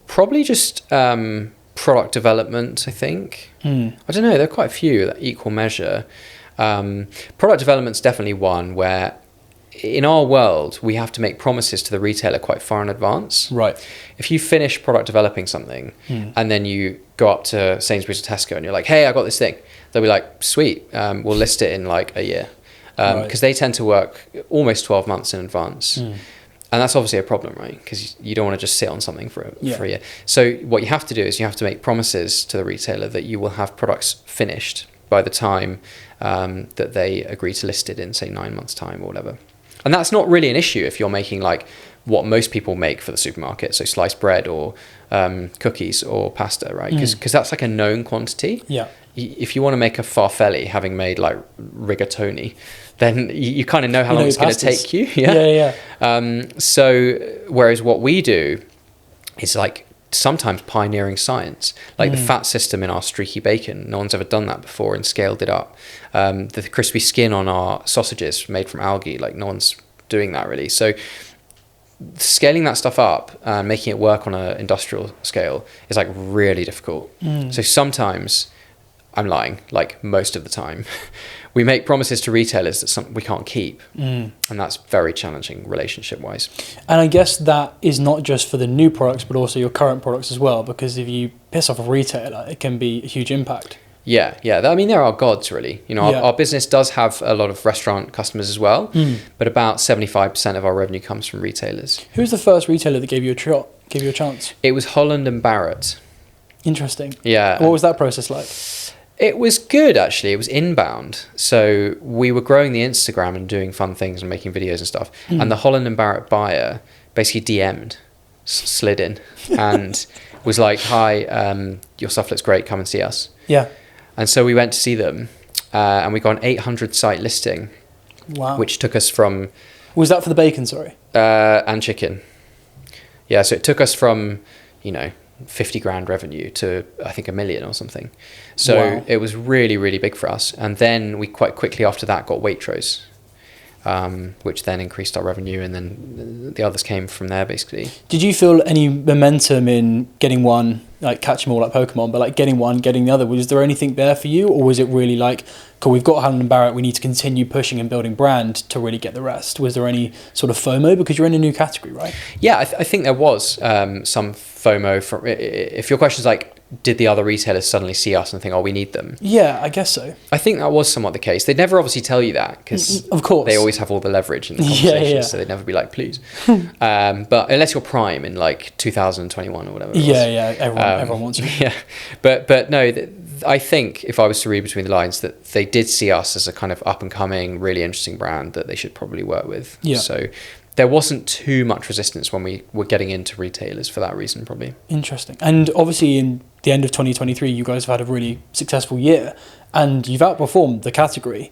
Speaker 1: probably just product development, I think. I don't know, there are quite a few that equal measure. Product development's definitely one where, in our world, we have to make promises to the retailer quite far in advance.
Speaker 2: Right. If
Speaker 1: you finish product developing something and then you go up to Sainsbury's or Tesco and you're like, hey, I got this thing, they'll be like, sweet, we'll list it in like a year. Because they tend to work almost 12 months in advance. And that's obviously a problem, right? Because you don't want to just sit on something for a year. So what you have to do is you have to make promises to the retailer that you will have products finished by the time that they agree to list it in, say, 9 months' time or whatever. And that's not really an issue if you're making like what most people make for the supermarket, so sliced bread or cookies or pasta, right? Because that's like a known quantity. Yeah. If you want to make a farfalle, having made like rigatoni, then you kind of know how long it's going to take you. So whereas what we do is like sometimes pioneering science, like the fat system in our streaky bacon. No one's ever done that before and scaled it up. The crispy skin on our sausages made from algae, like no one's doing that really. So scaling that stuff up and making it work on an industrial scale is like really difficult. So sometimes, I'm lying, like most of the time, we make promises to retailers that we can't keep. And that's very challenging relationship wise.
Speaker 2: And I guess that is not just for the new products, but also your current products as well, because if you piss off a retailer, it can be a huge impact.
Speaker 1: Yeah. I mean, they're our gods, really. Our business does have a lot of restaurant customers as well, but about 75% of our revenue comes from retailers.
Speaker 2: Who's the first retailer that gave you a chance?
Speaker 1: It was Holland and Barrett.
Speaker 2: Interesting.
Speaker 1: Yeah.
Speaker 2: What was that process like?
Speaker 1: It was good, actually. It was inbound. So we were growing the Instagram and doing fun things and making videos and stuff. And the Holland and Barrett buyer basically DM'd, slid in, and was like, hi, your stuff looks great. Come and see us.
Speaker 2: Yeah.
Speaker 1: And so we went to see them, and we got an 800 site listing.
Speaker 2: Wow.
Speaker 1: Which took us from...
Speaker 2: Was that for the bacon, sorry?
Speaker 1: And chicken. Yeah, so it took us from, 50 grand revenue to I think $1 million or something. So It was really, really big for us. And then we quite quickly after that got Waitrose. which then increased our revenue, and then the others came from there basically.
Speaker 2: Did you feel any momentum in getting one, like catch them all like Pokemon, but like getting one, getting the other? Was there anything there for you, or was it really like, cool, we've got Helen and Barrett, we need to continue pushing and building brand to really get the rest? Was there any sort of FOMO because you're in a new category, right?
Speaker 1: Yeah, I think there was some FOMO. From, if your question is like, did the other retailers suddenly see us and think, oh, we need them?
Speaker 2: Yeah, I guess so.
Speaker 1: I think that was somewhat the case. They'd never obviously tell you that because
Speaker 2: of course
Speaker 1: they always have all the leverage in the conversations,
Speaker 2: yeah.
Speaker 1: so they'd never be like, please. But unless you're Prime in like 2021 or whatever.
Speaker 2: Yeah, everyone wants you.
Speaker 1: Yeah, but no, I think if I was to read between the lines, that they did see us as a kind of up and coming, really interesting brand that they should probably work with.
Speaker 2: Yeah.
Speaker 1: So there wasn't too much resistance when we were getting into retailers for that reason, probably.
Speaker 2: Interesting. And obviously in the end of 2023, you guys have had a really successful year and you've outperformed the category.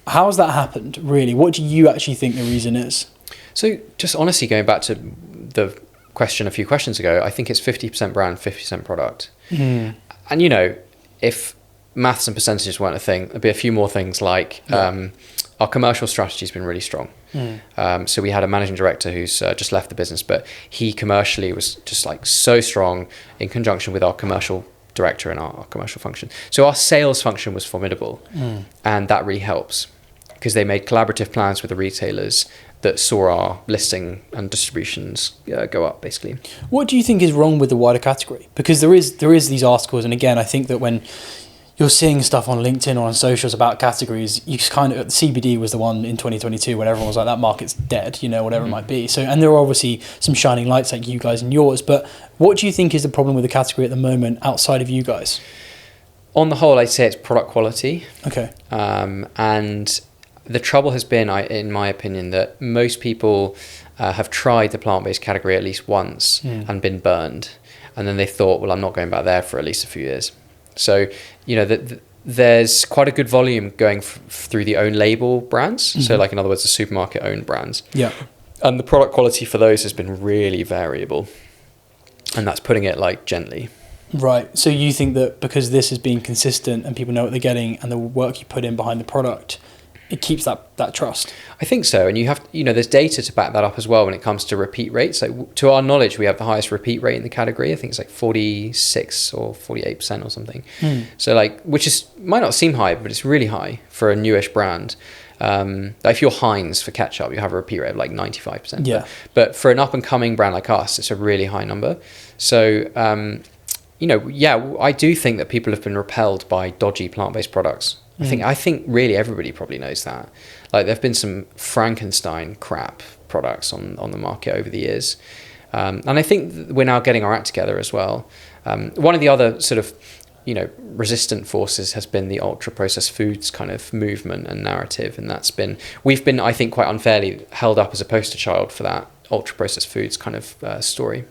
Speaker 2: How has that happened, really? What do you actually think the reason is?
Speaker 1: So just honestly, going back to the question a few questions ago, I think it's 50% brand, 50% product. And, you know, if maths and percentages weren't a thing, there'd be a few more things like our commercial strategy has been really strong. So we had a managing director who's just left the business, but he commercially was just like so strong in conjunction with our commercial director and our commercial function. So our sales function was formidable, and that really helps because they made collaborative plans with the retailers that saw our listing and distributions go up, basically. What
Speaker 2: do you think is wrong with the wider category? Because there is these articles, and again, I think that when you're seeing stuff on LinkedIn or on socials about categories, you kind of, CBD was the one in 2022 when everyone was like, that market's dead, you know, whatever it might be. So, and there are obviously some shining lights like you guys and yours, but what do you think is the problem with the category at the moment outside of you guys?
Speaker 1: On the whole, I'd say it's product quality.
Speaker 2: Okay.
Speaker 1: And the trouble has been, in my opinion, that most people have tried the plant-based category at least once and been burned. And then they thought, well, I'm not going back there for at least a few years. So, you know, there's quite a good volume going through the own label brands. So like, in other words, the supermarket owned brands.
Speaker 2: Yeah.
Speaker 1: And the product quality for those has been really variable. And that's putting it like gently.
Speaker 2: Right. So you think that because this is being consistent and people know what they're getting and the work you put in behind the product, it keeps that trust? I
Speaker 1: think so. And you have, you know, there's data to back that up as well when it comes to repeat rates. Like, to our knowledge, we have the highest repeat rate in the category. I think it's like 46 or 48% or something. So like, which is, might not seem high, but it's really high for a newish brand. If you're Heinz for ketchup, you have a repeat rate of like 95%.
Speaker 2: Yeah.
Speaker 1: But for an up and coming brand like us, it's a really high number. So, you know, yeah, I do think that people have been repelled by dodgy plant-based products. I think really everybody probably knows that. Like, there have been some Frankenstein crap products on the market over the years. And I think we're now getting our act together as well. One of the other sort of, you know, resistant forces has been the ultra-processed foods kind of movement and narrative. And we've been, I think, quite unfairly held up as a poster child for that ultra-processed foods kind of story.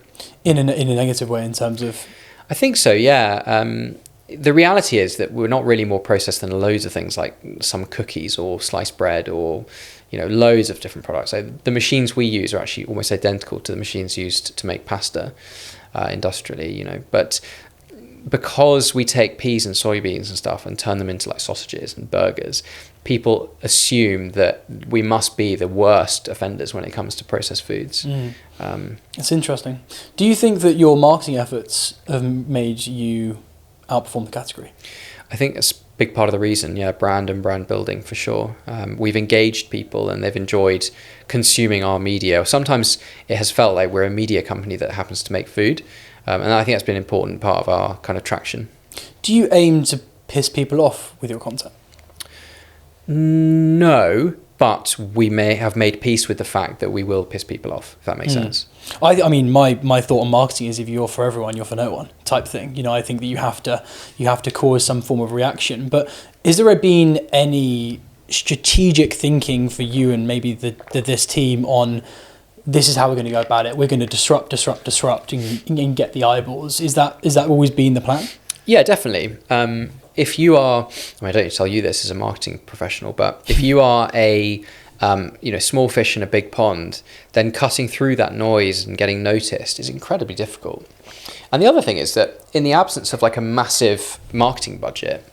Speaker 2: In a negative way, in terms of?
Speaker 1: I think so, yeah. The reality is that we're not really more processed than loads of things like some cookies or sliced bread or, you know, loads of different products. The machines we use are actually almost identical to the machines used to make pasta industrially, you know. But because we take peas and soybeans and stuff and turn them into like sausages and burgers, people assume that we must be the worst offenders when it comes to processed foods.
Speaker 2: It's interesting. Do you think that your marketing efforts have made you outperform the category?
Speaker 1: I think it's a big part of the reason, yeah, brand and brand building for sure. We've engaged people and they've enjoyed consuming our media. Sometimes it has felt like we're a media company that happens to make food. And I think that's been an important part of our kind of traction.
Speaker 2: Do you aim to piss people off with your content?
Speaker 1: No, but we may have made peace with the fact that we will piss people off, if that makes sense.
Speaker 2: I mean, my thought on marketing is if you're for everyone, you're for no one type thing. You know, I think that you have to cause some form of reaction. But is there been any strategic thinking for you and maybe this team on this is how we're going to go about it? We're going to disrupt and get the eyeballs. Is that always been the plan?
Speaker 1: Yeah, definitely. If you are, I don't need to tell you this as a marketing professional, but if you are a small fish in a big pond, then cutting through that noise and getting noticed is incredibly difficult. And the other thing is that in the absence of like a massive marketing budget,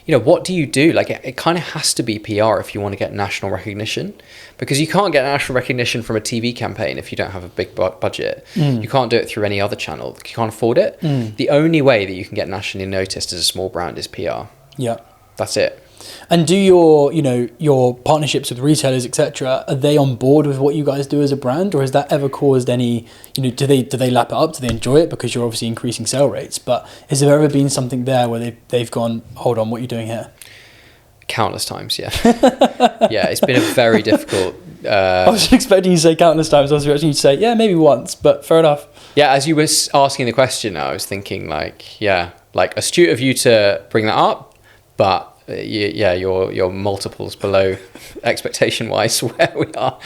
Speaker 1: what do you do? Like it kind of has to be PR if you want to get national recognition, because you can't get national recognition from a TV campaign if you don't have a big budget. You can't do it through any other channel. You can't afford it. The only way that you can get nationally noticed as a small brand is PR.
Speaker 2: Yeah.
Speaker 1: That's it.
Speaker 2: And do your partnerships with retailers, etc., are they on board with what you guys do as a brand, or has that ever caused any, do they lap it up? Do they enjoy it because you're obviously increasing sale rates? But has there ever been something there where they've gone, hold on, what are you doing here?
Speaker 1: Countless times, yeah. Yeah, it's been a very difficult...
Speaker 2: I was expecting you to say countless times. I was expecting you to say, yeah, maybe once, but fair enough.
Speaker 1: Yeah, as you were asking the question, I was thinking astute of you to bring that up, but you're multiples below expectation wise where we are.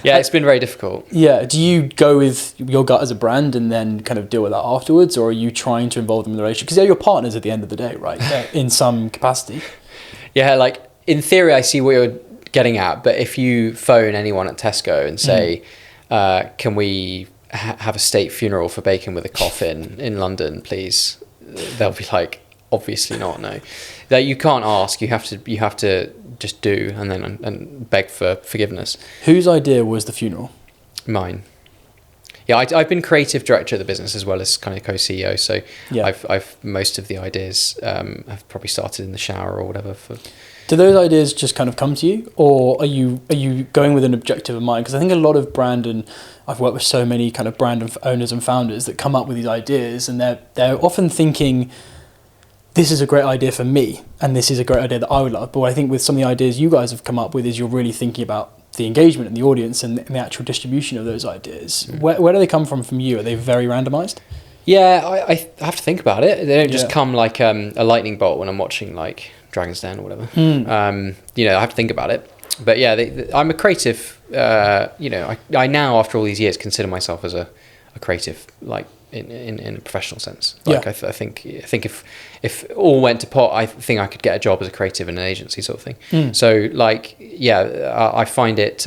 Speaker 1: Yeah, it's been very difficult.
Speaker 2: Yeah, do you go with your gut as a brand and then kind of deal with that afterwards, or are you trying to involve them in the relationship? Because they're your partners at the end of the day, right? In some capacity. Yeah,
Speaker 1: like in theory, I see what you're getting at, but if you phone anyone at Tesco and say, can we have a state funeral for bacon with a coffin in London, please? They'll be like, obviously not, no. That you can't ask, you have to just do and beg for forgiveness.
Speaker 2: Whose idea was the funeral?
Speaker 1: Mine. Yeah, I've been creative director of the business as well as kind of co-CEO, so yeah. I've most of the ideas have probably started in the shower or whatever.
Speaker 2: Do those ideas just kind of come to you, or are you going with an objective in mind? Because I think a lot of brand, and I've worked with so many kind of brand owners and founders that come up with these ideas, and they're often thinking, this is a great idea for me, and this is a great idea that I would love. But what I think with some of the ideas you guys have come up with is you're really thinking about the engagement and the audience and the actual distribution of those ideas. Where do they come from you? Are they very randomized?
Speaker 1: Yeah, I have to think about it. They don't just come like a lightning bolt when I'm watching like Dragon's Den or whatever. I have to think about it. But yeah, I'm a creative. I now, after all these years, consider myself as a creative, like in a professional sense. Like I think if all went to pot, I think I could get a job as a creative in an agency sort of thing. So I find it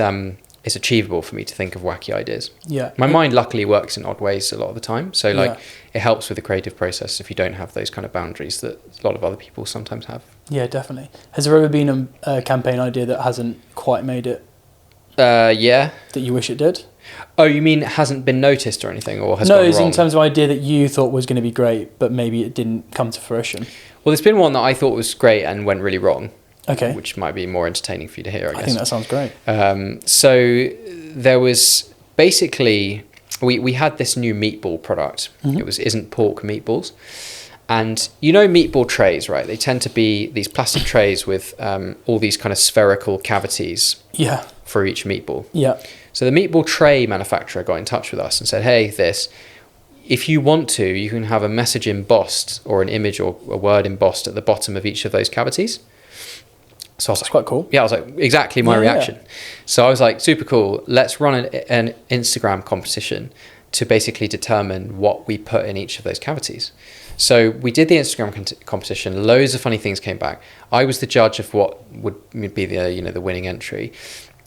Speaker 1: it's achievable for me to think of wacky ideas. Yeah, my mind luckily works in odd ways a lot of the time. So it helps with the creative process if you don't have those kind of boundaries that a lot of other people sometimes have. Yeah, definitely. Has there ever been a campaign idea that hasn't quite made it? That you wish it did? Oh, you mean it hasn't been noticed or anything, or has gone wrong? No, in terms of idea that you thought was going to be great, but maybe it didn't come to fruition. Well, there's been one that I thought was great and went really wrong. Okay. Which might be more entertaining for you to hear, I guess. I think that sounds great. So there was basically, we had this new meatball product. It was Isn't Pork meatballs. And meatball trays, right? They tend to be these plastic trays with all these kind of spherical cavities for each meatball. Yeah. So the meatball tray manufacturer got in touch with us and said, hey, if you want to, you can have a message embossed or an image or a word embossed at the bottom of each of those cavities. So I was like, quite cool. Yeah, I was like, exactly my reaction. Yeah. So I was like, super cool. Let's run an Instagram competition to basically determine what we put in each of those cavities. So we did the Instagram competition. Loads of funny things came back. I was the judge of what would be the winning entry.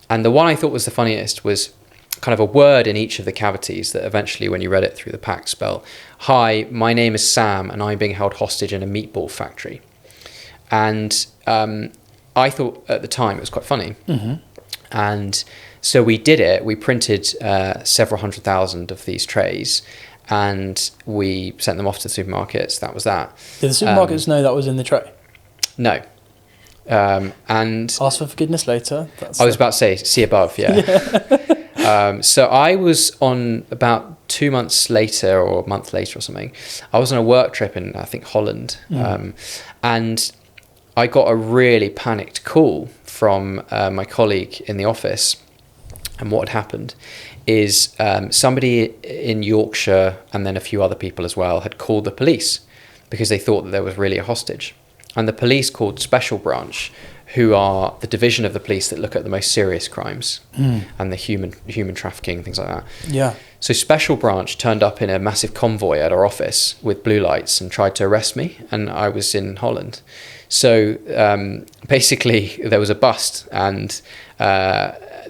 Speaker 1: And the one I thought was the funniest was kind of a word in each of the cavities that eventually, when you read it through the pack, spell, hi, my name is Sam and I'm being held hostage in a meatball factory. And I thought at the time it was quite funny. And so we did it. We printed several 100,000 of these trays and we sent them off to the supermarkets. That was that. Did the supermarkets know that was in the tray? No. And ask for forgiveness later. I was about to say, see above, so I was on about 2 months later or a month later or something. I was on a work trip in, I think, Holland. And I got a really panicked call from my colleague in the office. And what had happened is somebody in Yorkshire and then a few other people as well had called the police because they thought that there was really a hostage. And the police called Special Branch, who are the division of the police that look at the most serious crimes and the human trafficking, things like that. Yeah. So Special Branch turned up in a massive convoy at our office with blue lights and tried to arrest me, and I was in Holland. So basically there was a bust, and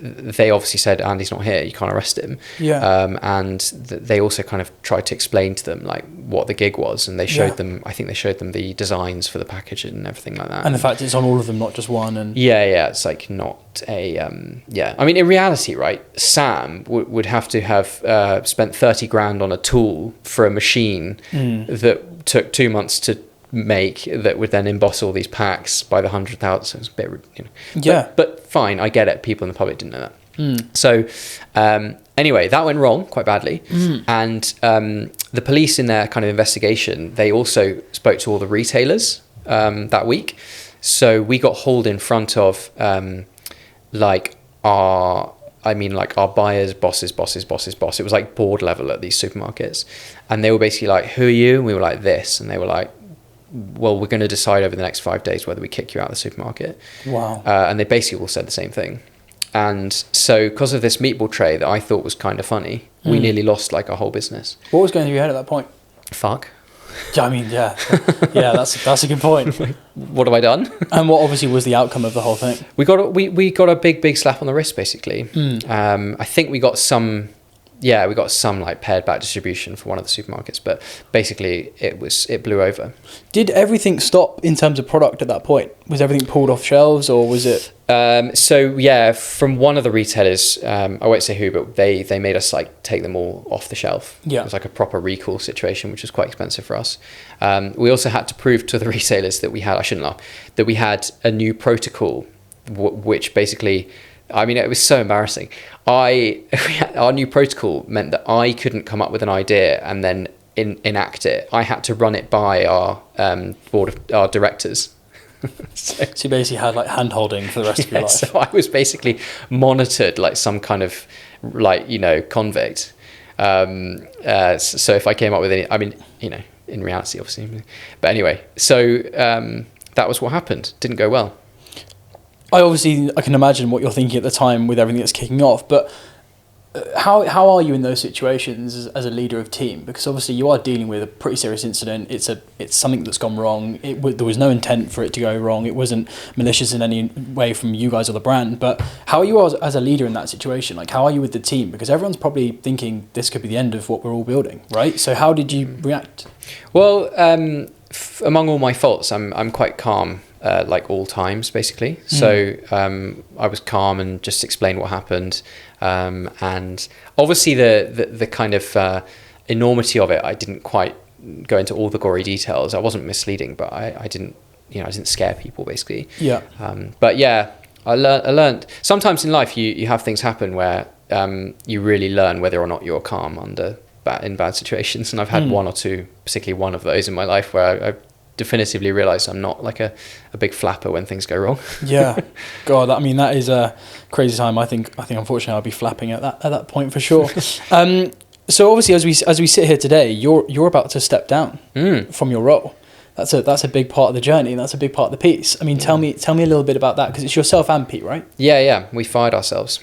Speaker 1: they obviously said, Andy's not here, you can't arrest him. And they also kind of tried to explain to them like what the gig was, and they showed them, I think they showed them the designs for the package and everything like that.
Speaker 2: And the fact it's on all of them, not just one. And
Speaker 1: it's like not a I mean, in reality, right, Sam would have to have spent 30 grand on a tool for a machine that took 2 months to make, that would then emboss all these packs by the 100,000. So it's a bit, but fine, I get it. People in the public didn't know that. So anyway, that went wrong quite badly. And the police, in their kind of investigation, they also spoke to all the retailers that week. So we got hauled in front of like our buyers' bosses' boss. It was like board level at these supermarkets. And they were basically like, who are you? And we were like, this. And they were like, well, we're going to decide over the next 5 days whether we kick you out of the supermarket.
Speaker 2: Wow.
Speaker 1: And they basically all said the same thing. And so because of this meatball tray that I thought was kind of funny, we nearly lost like our whole business.
Speaker 2: What was going through your head at that point?
Speaker 1: Fuck.
Speaker 2: Yeah, I mean, yeah, that's a good point.
Speaker 1: What have I done?
Speaker 2: And what obviously was the outcome of the whole thing?
Speaker 1: We got a big slap on the wrist, basically. I think we got some like pared back distribution for one of the supermarkets, but basically it blew over.
Speaker 2: Did everything stop in terms of product at that point? Was everything pulled off shelves, or was it?
Speaker 1: From one of the retailers, I won't say who, but they made us like take them all off the shelf.
Speaker 2: Yeah.
Speaker 1: It was like a proper recall situation, which was quite expensive for us. We also had to prove to the retailers that we had a new protocol, which basically, I mean, it was so embarrassing. Our new protocol meant that I couldn't come up with an idea and then enact it. I had to run it by our board of our directors.
Speaker 2: So you basically had like hand holding for the rest of your life.
Speaker 1: So I was basically monitored like some kind of convict. So if I came up with any, I mean, in reality, obviously. But anyway, so that was what happened. Didn't go well.
Speaker 2: I can imagine what you're thinking at the time with everything that's kicking off, but how are you in those situations as a leader of team? Because obviously you are dealing with a pretty serious incident. It's something that's gone wrong. There was no intent for it to go wrong. It wasn't malicious in any way from you guys or the brand. But how are you as a leader in that situation? Like, how are you with the team? Because everyone's probably thinking this could be the end of what we're all building, right? So how did you react?
Speaker 1: Well, among all my faults, I'm quite calm. Like all times, basically. So I was calm and just explained what happened. And obviously the kind of enormity of it, I didn't quite go into all the gory details. I wasn't misleading, but I didn't scare people, basically.
Speaker 2: Yeah.
Speaker 1: But yeah, I learned sometimes in life you have things happen where you really learn whether or not you're calm in bad situations. And I've had one or two, particularly one of those in my life where I definitively realised I'm not like a big flapper when things go wrong.
Speaker 2: Yeah, God, I mean that is a crazy time. I think unfortunately I'll be flapping at that point for sure. So obviously as we sit here today, you're about to step down from your role. That's a big part of the journey, and that's a big part of the piece. I mean, tell me a little bit about that, because it's yourself and Pete, right?
Speaker 1: Yeah, we fired ourselves.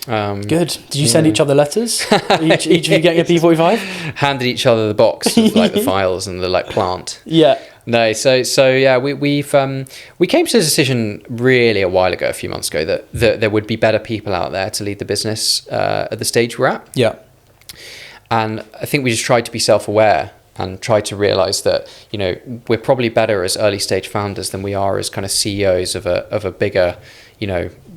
Speaker 2: Good. Did you send each other letters? Each of you getting a P45?
Speaker 1: Handed each other the box of like the files and the like plant.
Speaker 2: Yeah.
Speaker 1: No, so yeah, we came to the decision really a while ago, a few months ago, that there would be better people out there to lead the business at the stage we're at.
Speaker 2: Yeah.
Speaker 1: And I think we just tried to be self-aware and tried to realise that, we're probably better as early stage founders than we are as kind of CEOs of a bigger,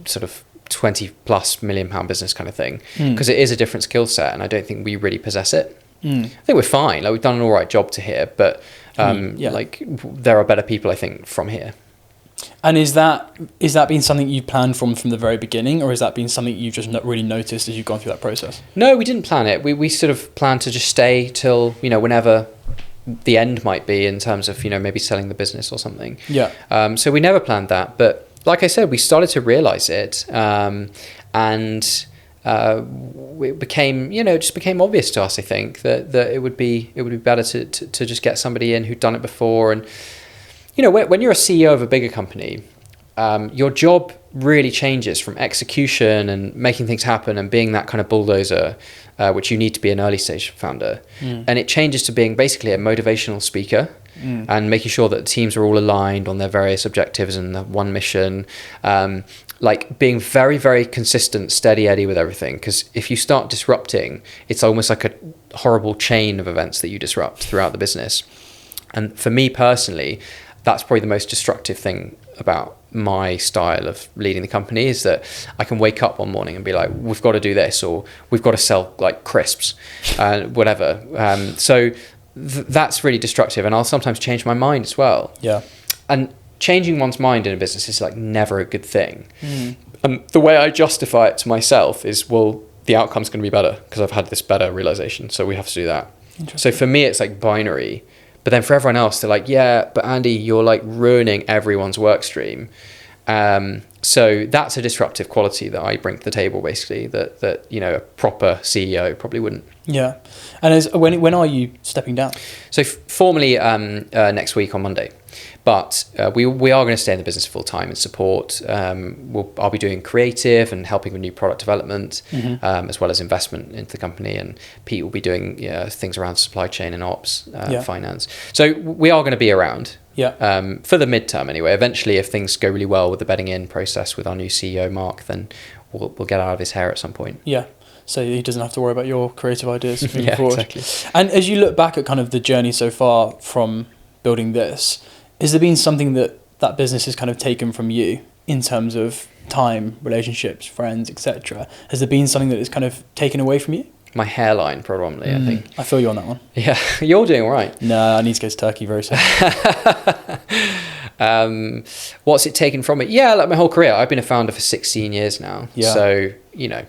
Speaker 1: sort of 20+ million pound business kind of thing, because it is a different skill set, and I don't think we really possess it. I think we're fine. Like, we've done an all right job to here, but like there are better people, I think, from here.
Speaker 2: And is that been something you planned from the very beginning, or has that been something you've just not really noticed as you've gone through that process? No,
Speaker 1: we didn't plan it. We sort of planned to just stay till whenever the end might be, in terms of maybe selling the business or something.
Speaker 2: Yeah.
Speaker 1: So we never planned that, but like I said, we started to realise it, and it became just became obvious to us, I think, that it would be better to just get somebody in who'd done it before. And when you're a CEO of a bigger company, your job really changes from execution and making things happen and being that kind of bulldozer, which you need to be an early stage founder, and it changes to being basically a motivational speaker. And making sure that the teams are all aligned on their various objectives and the one mission, like being very, very consistent, steady Eddie with everything. Because if you start disrupting, it's almost like a horrible chain of events that you disrupt throughout the business. And for me personally, that's probably the most destructive thing about my style of leading the company, is that I can wake up one morning and be like, we've got to do this, or we've got to sell like crisps, whatever. So that's really destructive. And I'll sometimes change my mind as well.
Speaker 2: Yeah.
Speaker 1: And changing one's mind in a business is like never a good thing. And the way I justify it to myself is, well, the outcome's going to be better because I've had this better realization. So we have to do that. So for me, it's like binary. But then for everyone else, they're like, yeah, but Andy, you're like ruining everyone's work stream. So that's a disruptive quality that I bring to the table, basically, that you know, a proper CEO probably wouldn't.
Speaker 2: Yeah. And when are you stepping down?
Speaker 1: So formally next week on Monday. But we are going to stay in the business full time and support. I'll be doing creative and helping with new product development, as well as investment into the company. And Pete will be doing things around supply chain and ops, finance. So we are going to be around. Yeah. For the midterm anyway. Eventually, if things go really well with the bedding in process with our new CEO Mark, then we'll get out of his hair at some point.
Speaker 2: Yeah. So he doesn't have to worry about your creative ideas moving forward. Exactly. And as you look back at kind of the journey so far from building this, has there been something that business has kind of taken from you in terms of time, relationships, friends, etc.? Has there been something that is kind of taken away from you?
Speaker 1: My hairline, predominantly, I think.
Speaker 2: I feel you on that one.
Speaker 1: Yeah, you're doing all right.
Speaker 2: No, I need to go to Turkey very soon.
Speaker 1: What's it taken from it? Yeah, like my whole career. I've been a founder for 16 years now. Yeah. So, you know,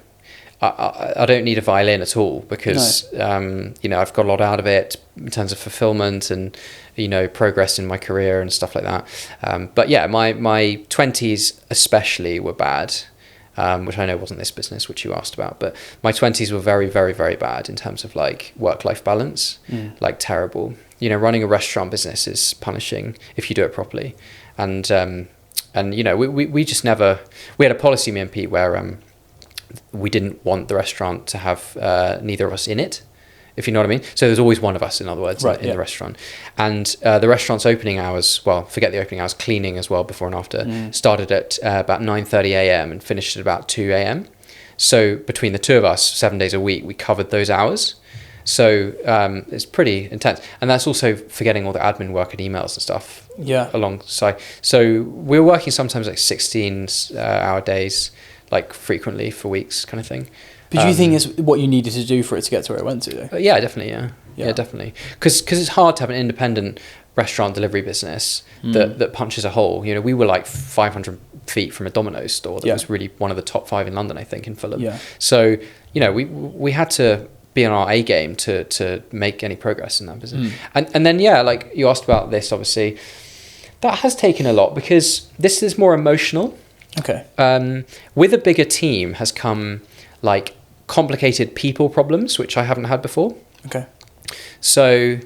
Speaker 1: I don't need a violin at all because, you know, I've got a lot out of it in terms of fulfillment and, you know, progress in my career and stuff like that. But yeah, my 20s especially were bad, which I know wasn't this business, which you asked about. But my 20s were very, very, very bad in terms of like work-life balance, like terrible. You know, running a restaurant business is punishing if you do it properly. And you know, we just never, we had a policy, me and Pete, where we didn't want the restaurant to have neither of us in it, if you know what I mean. So there's always one of us, in other words, in the restaurant. And the restaurant's opening hours, well, forget the opening hours, cleaning as well before and after, started at about 9:30 a.m. and finished at about 2 a.m. So between the two of us, 7 days a week, we covered those hours. So it's pretty intense. And that's also forgetting all the admin work and emails and stuff alongside. So we're working sometimes like 16-hour days, like frequently for weeks kind of thing.
Speaker 2: But do you think it's what you needed to do for it to get to where it went to, though?
Speaker 1: Yeah, definitely, yeah, definitely. Because it's hard to have an independent restaurant delivery business that punches a hole. You know, we were like 500 feet from a Domino's store that was really one of the top 5 in London, I think, in Fulham. Yeah. So, you know, we had to be on our A game to make any progress in that business. And then, yeah, like you asked about this, obviously, that has taken a lot because this is more emotional.
Speaker 2: Okay.
Speaker 1: With a bigger team has come like complicated people problems, which I haven't had before.
Speaker 2: Okay.
Speaker 1: So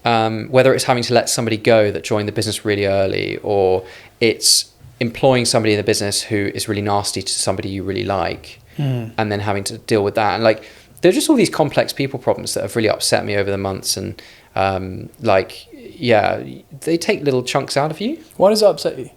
Speaker 1: whether it's having to let somebody go that joined the business really early, or it's employing somebody in the business who is really nasty to somebody you really like, and then having to deal with that. And like, there's just all these complex people problems that have really upset me over the months. And they take little chunks out of you.
Speaker 2: Why does that upset you?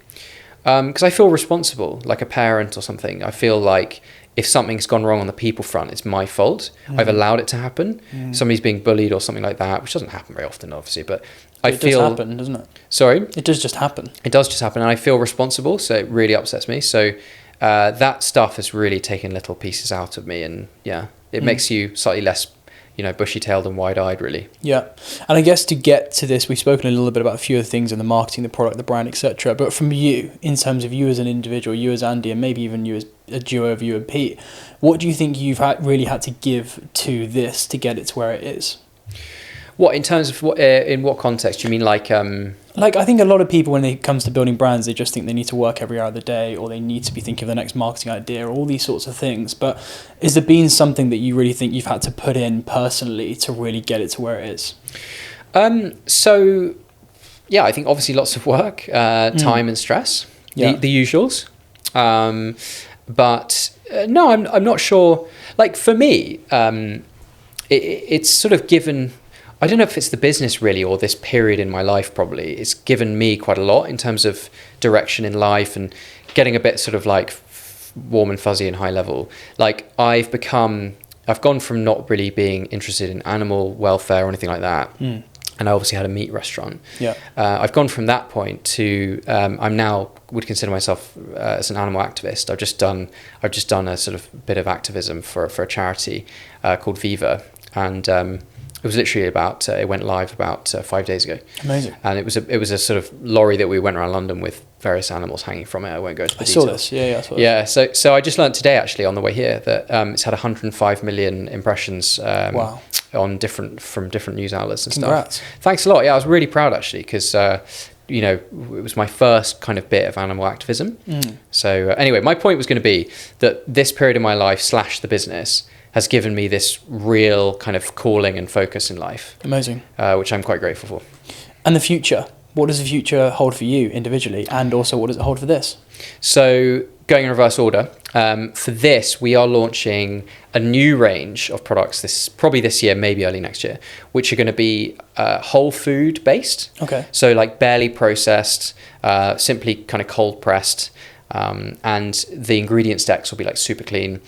Speaker 1: Because I feel responsible, like a parent or something. I feel like if something's gone wrong on the people front, it's my fault. I've allowed it to happen. Somebody's being bullied or something like that, which doesn't happen very often, obviously. But
Speaker 2: it does happen, doesn't it?
Speaker 1: Sorry?
Speaker 2: It does just happen.
Speaker 1: It does just happen, and I feel responsible, so it really upsets me. So that stuff has really taken little pieces out of me, and yeah, it makes you slightly less, you know, bushy-tailed and wide-eyed, really. Yeah.
Speaker 2: And I guess to get to this, we've spoken a little bit about a few of the things in the marketing, the product, the brand, etc. But from you, in terms of you as an individual, you as Andy, and maybe even you as a duo of you and Pete, what do you think you've really had to give to this to get it to where it is?
Speaker 1: What, in terms of what, in what context? You mean like...
Speaker 2: Like, I think a lot of people, when it comes to building brands, they just think they need to work every hour of the day, or they need to be thinking of the next marketing idea, or all these sorts of things. But has there been something that you really think you've had to put in personally to really get it to where it is?
Speaker 1: So, yeah, I think obviously lots of work, time and stress, the usuals. But no, I'm not sure. Like, for me, it's sort of given... I don't know if it's the business really or this period in my life probably. It's given me quite a lot in terms of direction in life and getting a bit sort of like warm and fuzzy and high level. Like I've gone from not really being interested in animal welfare or anything like that. And I obviously had a meat restaurant.
Speaker 2: Yeah.
Speaker 1: I've gone from that point to I'm now would consider myself as an animal activist. I've just done a sort of bit of activism for a charity called Viva, and it was literally it went live about 5 days ago.
Speaker 2: Amazing.
Speaker 1: And it was a sort of lorry that we went around London with various animals hanging from it. I won't go into the
Speaker 2: I saw
Speaker 1: details.
Speaker 2: this. Yeah, I saw
Speaker 1: this. Yeah. So I just learned today actually on the way here that it's had 105 million impressions.
Speaker 2: Wow.
Speaker 1: From different news outlets and
Speaker 2: Congrats.
Speaker 1: stuff. Thanks a lot. Yeah, I was really proud actually because it was my first kind of bit of animal activism. So anyway, my point was going to be that this period of my life / the business has given me this real kind of calling and focus in life.
Speaker 2: Amazing.
Speaker 1: Which I'm quite grateful for.
Speaker 2: And the future? What does the future hold for you individually? And also what does it hold for this?
Speaker 1: So going in reverse order, for this, we are launching a new range of products this year, maybe early next year, which are going to be whole food based.
Speaker 2: Okay.
Speaker 1: So like barely processed, simply kind of cold pressed, and the ingredient stacks will be like super clean.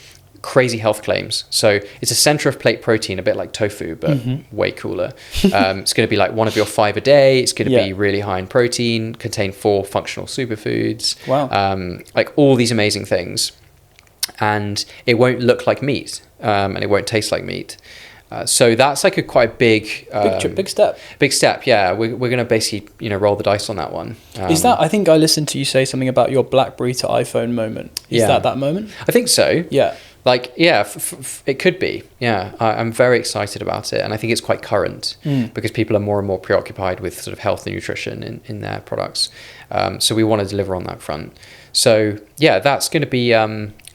Speaker 1: Crazy health claims. So it's a center of plate protein, a bit like tofu, but way cooler. It's going to be like 1 of your 5 a day. It's going to be really high in protein, contain 4 functional superfoods.
Speaker 2: Wow.
Speaker 1: Like all these amazing things. And it won't look like meat, and it won't taste like meat. So that's like a quite big
Speaker 2: step.
Speaker 1: Big step, yeah. We're going to basically, roll the dice on that one.
Speaker 2: Is that, I think I listened to you say something about your BlackBerry to iPhone moment. Is that moment?
Speaker 1: I think so.
Speaker 2: Yeah.
Speaker 1: Like, yeah, it could be. Yeah, I'm very excited about it. And I think it's quite current because people are more and more preoccupied with sort of health and nutrition in their products. So we want to deliver on that front. So, yeah, that's going to be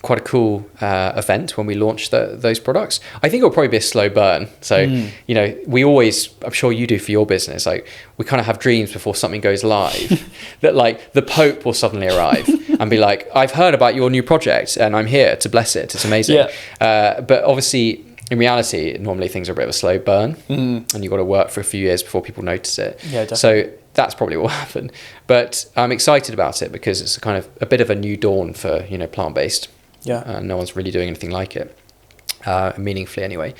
Speaker 1: quite a cool event when we launch those products. I think it'll probably be a slow burn. So, we always, I'm sure you do for your business, like we kind of have dreams before something goes live that like the Pope will suddenly arrive and be like, I've heard about your new project and I'm here to bless it. It's amazing. Yeah. But obviously in reality, normally things are a bit of a slow burn and you've got to work for a few years before people notice it.
Speaker 2: Yeah, definitely.
Speaker 1: So that's probably what will happen. But I'm excited about it because it's kind of a bit of a new dawn for, plant-based.
Speaker 2: Yeah.
Speaker 1: No one's really doing anything like it, meaningfully anyway.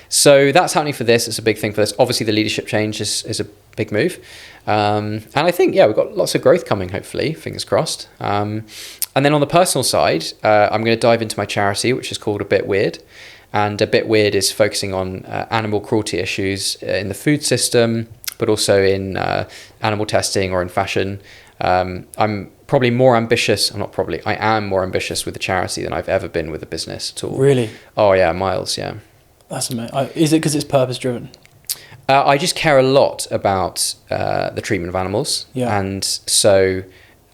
Speaker 1: So that's happening for this. It's a big thing for this. Obviously, the leadership change is a big move. And I think, we've got lots of growth coming, hopefully, fingers crossed. And then on the personal side, I'm going to dive into my charity, which is called A Bit Weird. And A Bit Weird is focusing on animal cruelty issues in the food system, but also in animal testing or in fashion. I'm probably more ambitious. I am more ambitious with the charity than I've ever been with a business at all.
Speaker 2: Really?
Speaker 1: Oh yeah, miles. Yeah.
Speaker 2: That's amazing. Is it because it's purpose driven?
Speaker 1: I just care a lot about the treatment of animals.
Speaker 2: Yeah.
Speaker 1: And so,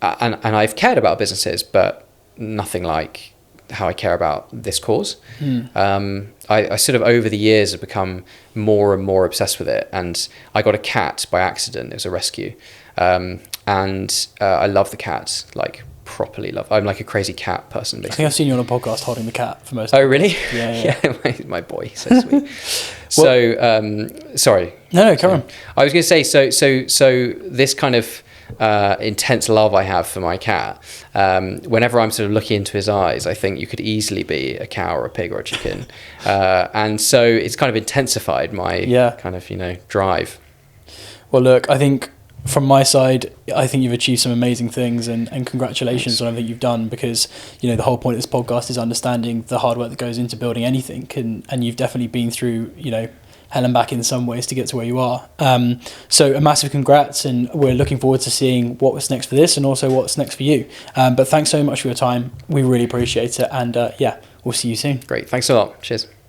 Speaker 1: and I've cared about businesses, but nothing like how I care about this cause. I sort of over the years have become more and more obsessed with it. And I got a cat by accident. It was a rescue. And I love the cat, like properly love. I'm like a crazy cat person, basically.
Speaker 2: I think I've seen you on a podcast holding the cat for most
Speaker 1: of
Speaker 2: it.
Speaker 1: Oh, really?
Speaker 2: Yeah.
Speaker 1: my boy, so sweet. So, sorry.
Speaker 2: No, come on.
Speaker 1: I was going to say, so this kind of intense love I have for my cat, whenever I'm sort of looking into his eyes, I think you could easily be a cow or a pig or a chicken. And so it's kind of intensified my kind of, drive.
Speaker 2: Well, look, I think from my side, I think you've achieved some amazing things and congratulations on everything you've done because, the whole point of this podcast is understanding the hard work that goes into building anything and you've definitely been through, hell and back in some ways to get to where you are. So a massive congrats and we're looking forward to seeing what's next for this and also what's next for you. But thanks so much for your time. We really appreciate it and we'll see you soon.
Speaker 1: Great. Thanks a lot. Cheers.